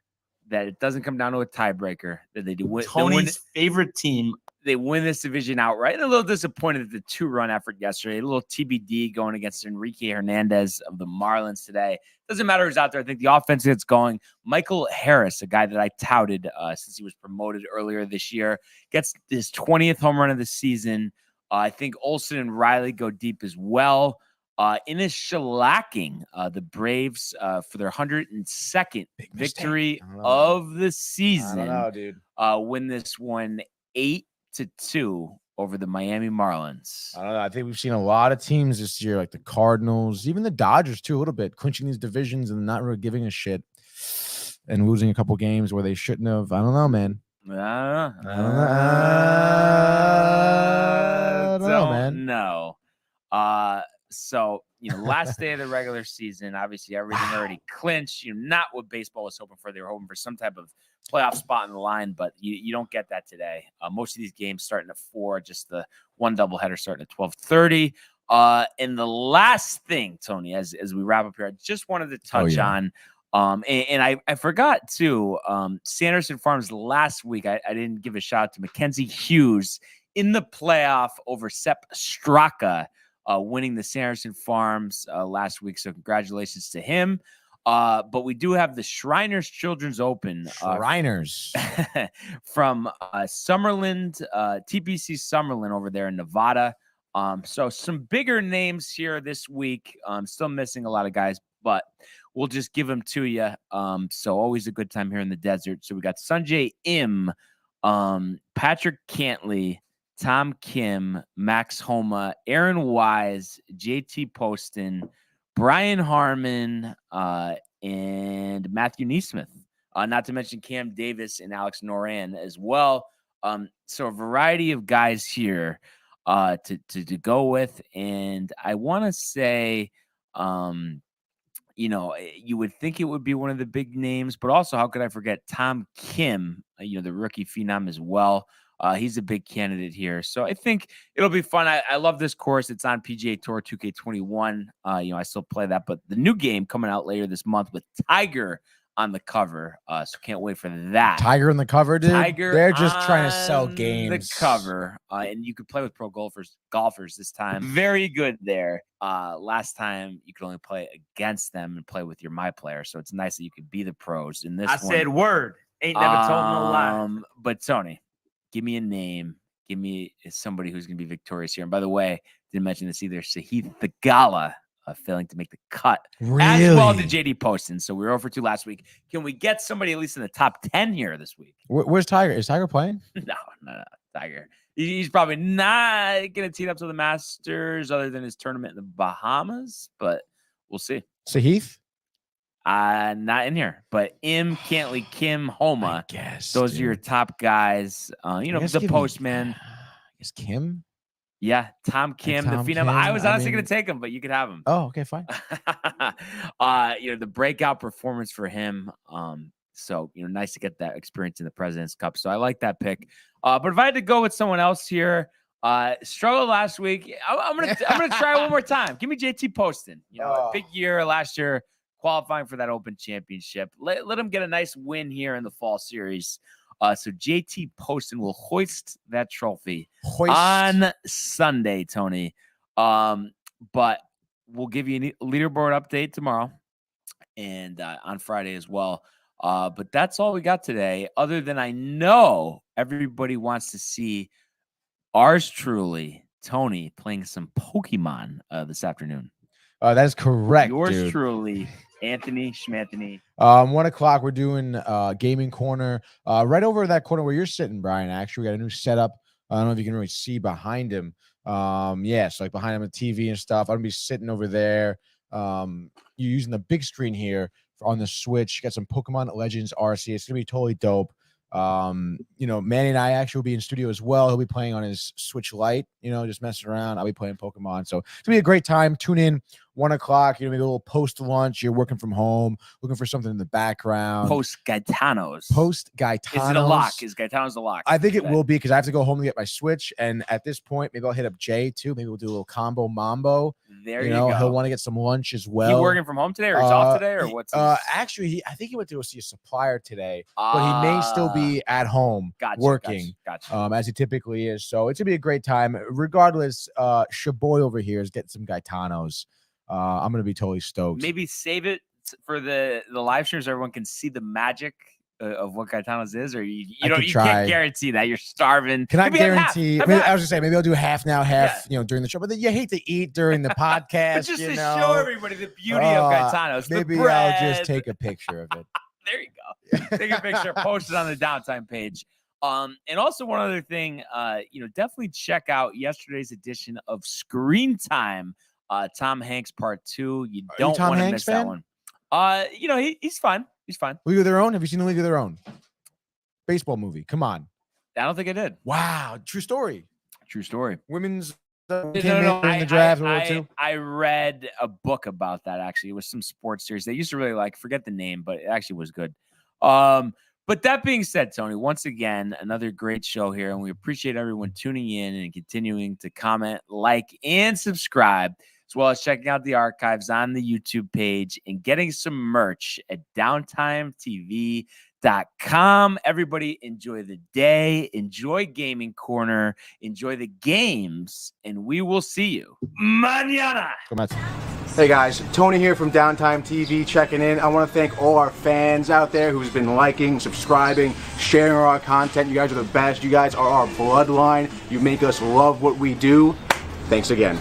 that it doesn't come down to a tiebreaker, that they do win. Tony's favorite team. They win this division outright. And a little disappointed at the 2-run effort yesterday. A little TBD going against Enrique Hernandez of the Marlins today. Doesn't matter who's out there. I think the offense gets going. Michael Harris, a guy that I touted since he was promoted earlier this year, gets his 20th home run of the season. I think Olsen and Riley go deep as well. In his shellacking, the Braves for their 102nd victory of the season. I don't know, dude. Win this one 8-2 over the Miami Marlins. I don't know. I think we've seen a lot of teams this year, like the Cardinals, even the Dodgers too, a little bit, clinching these divisions and not really giving a shit and losing a couple games where they shouldn't have. I don't know, man. I don't know, man. No. So, last day of the regular season, obviously everything already clinched. Not what baseball was hoping for. They were hoping for some type of playoff spot in the line, but you don't get that today. Most of these games starting at 4, just the one doubleheader starting at 12:30. And the last thing, Tony, as we wrap up here, I just wanted to touch on, and I forgot too, Sanderson Farms last week, I didn't give a shout out to Mackenzie Hughes in the playoff over Sepp Straka, winning the Sanderson Farms last week. So congratulations to him. But we do have the Shriners Children's Open. Shriners. From Summerland, TPC Summerland over there in Nevada. So some bigger names here this week. Still missing a lot of guys, but we'll just give them to you. So always a good time here in the desert. So we got Sanjay Im, Patrick Cantley, Tom Kim, Max Homa, Aaron Wise, JT Poston, Brian Harmon, and Matthew Neesmith. Not to mention Cam Davis and Alex Noran as well. So a variety of guys here to go with. And I want to say, you would think it would be one of the big names, but also how could I forget Tom Kim, the rookie phenom as well. He's a big candidate here. So I think it'll be fun. I love this course. It's on PGA Tour 2K21. I still play that, but the new game coming out later this month with Tiger on the cover. So can't wait for that. Tiger on the cover, dude. Tiger, they're just trying to sell games. The cover, and you could play with pro golfers this time. Very good there. Last time you could only play against them and play with your my player. So it's nice that you could be the pros in this. I said word. Ain't never told no lie. But Tony, give me a name. Give me somebody who's going to be victorious here. And by the way, didn't mention this either. Sahith Theegala failing to make the cut. Really? As well did JD Poston. So we were over 2 last week. Can we get somebody at least in the top 10 here this week? Where's Tiger? Is Tiger playing? No. Tiger. He's probably not going to tee up to the Masters other than his tournament in the Bahamas, but we'll see. Sahith? Not in here, but Im, Cantley, Kim, Homa. I guess those are your top guys. The Postman. I guess Kim. Yeah, Tom Kim, Tom the phenom. Kim, I was honestly going to take him, but you could have him. Oh, okay, fine. The breakout performance for him. So nice to get that experience in the President's Cup. So I like that pick. But if I had to go with someone else here, struggled last week. I'm gonna try one more time. Give me JT Poston. A big year last year, qualifying for that Open Championship. Let him get a nice win here in the fall series. So JT Poston will hoist that trophy on Sunday, Tony. But we'll give you a leaderboard update tomorrow and on Friday as well. But that's all we got today, other than I know everybody wants to see ours truly, Tony, playing some Pokemon this afternoon. That is correct. Yours truly, Anthony Schmanthony. 1 o'clock, we're doing gaming corner right over that corner where you're sitting, Brian. Actually, we got a new setup. I don't know if you can really see behind him. So like behind him, the TV and stuff. I'm gonna be sitting over there. You're using the big screen here on the Switch. Got some Pokemon Legends RC. It's gonna be totally dope. Manny and I actually will be in studio as well. He'll be playing on his Switch Lite, just messing around. I'll be playing Pokemon. So it's gonna be a great time. Tune in 1 o'clock, maybe a little post lunch. You're working from home, looking for something in the background. Post Gaetanos. Post Gaetanos. Is it a lock? Is Gaetanos a lock? I think it will be, because I have to go home to get my Switch. And at this point, maybe I'll hit up Jay too. Maybe we'll do a little combo mambo. There you go. He'll want to get some lunch as well. He working from home today, or he's off today, or what's? Actually, I think he went to go see a supplier today, but he may still be at home working, Gotcha. As he typically is. So it's gonna be a great time. Regardless, Shaboy over here is getting some Gaetanos. I'm gonna be totally stoked. Maybe save it for the live stream so everyone can see the magic of what Gaetanos is, or you can't guarantee that. You're starving. Can I guarantee? I was gonna say maybe I'll do half now, half during the show. But then you hate to eat during the podcast, but just to show everybody the beauty of Gaetanos. Maybe I'll just take a picture of it. There you go. Take a picture, post it on the Downtime page. And also one other thing, definitely check out yesterday's edition of Screen Time. Tom Hanks Part 2. You don't want to miss that one. He's fine. He's fine. League of Their Own. Have you seen The League of Their Own? Baseball movie. Come on. I don't think I did. Wow. True story. True story. Women's came in the draft. I read a book about that, actually. It was some sports series they used to really like. Forget the name, but it actually was good. But that being said, Tony, once again, another great show here, and we appreciate everyone tuning in and continuing to comment, like, and subscribe, as well as checking out the archives on the YouTube page and getting some merch at downtimetv.com. Everybody enjoy the day, enjoy Gaming Corner, enjoy the games, and we will see you mañana. Hey guys, Tony here from Downtime TV checking in. I want to thank all our fans out there who's been liking, subscribing, sharing our content. You guys are the best. You guys are our bloodline. You make us love what we do. Thanks again.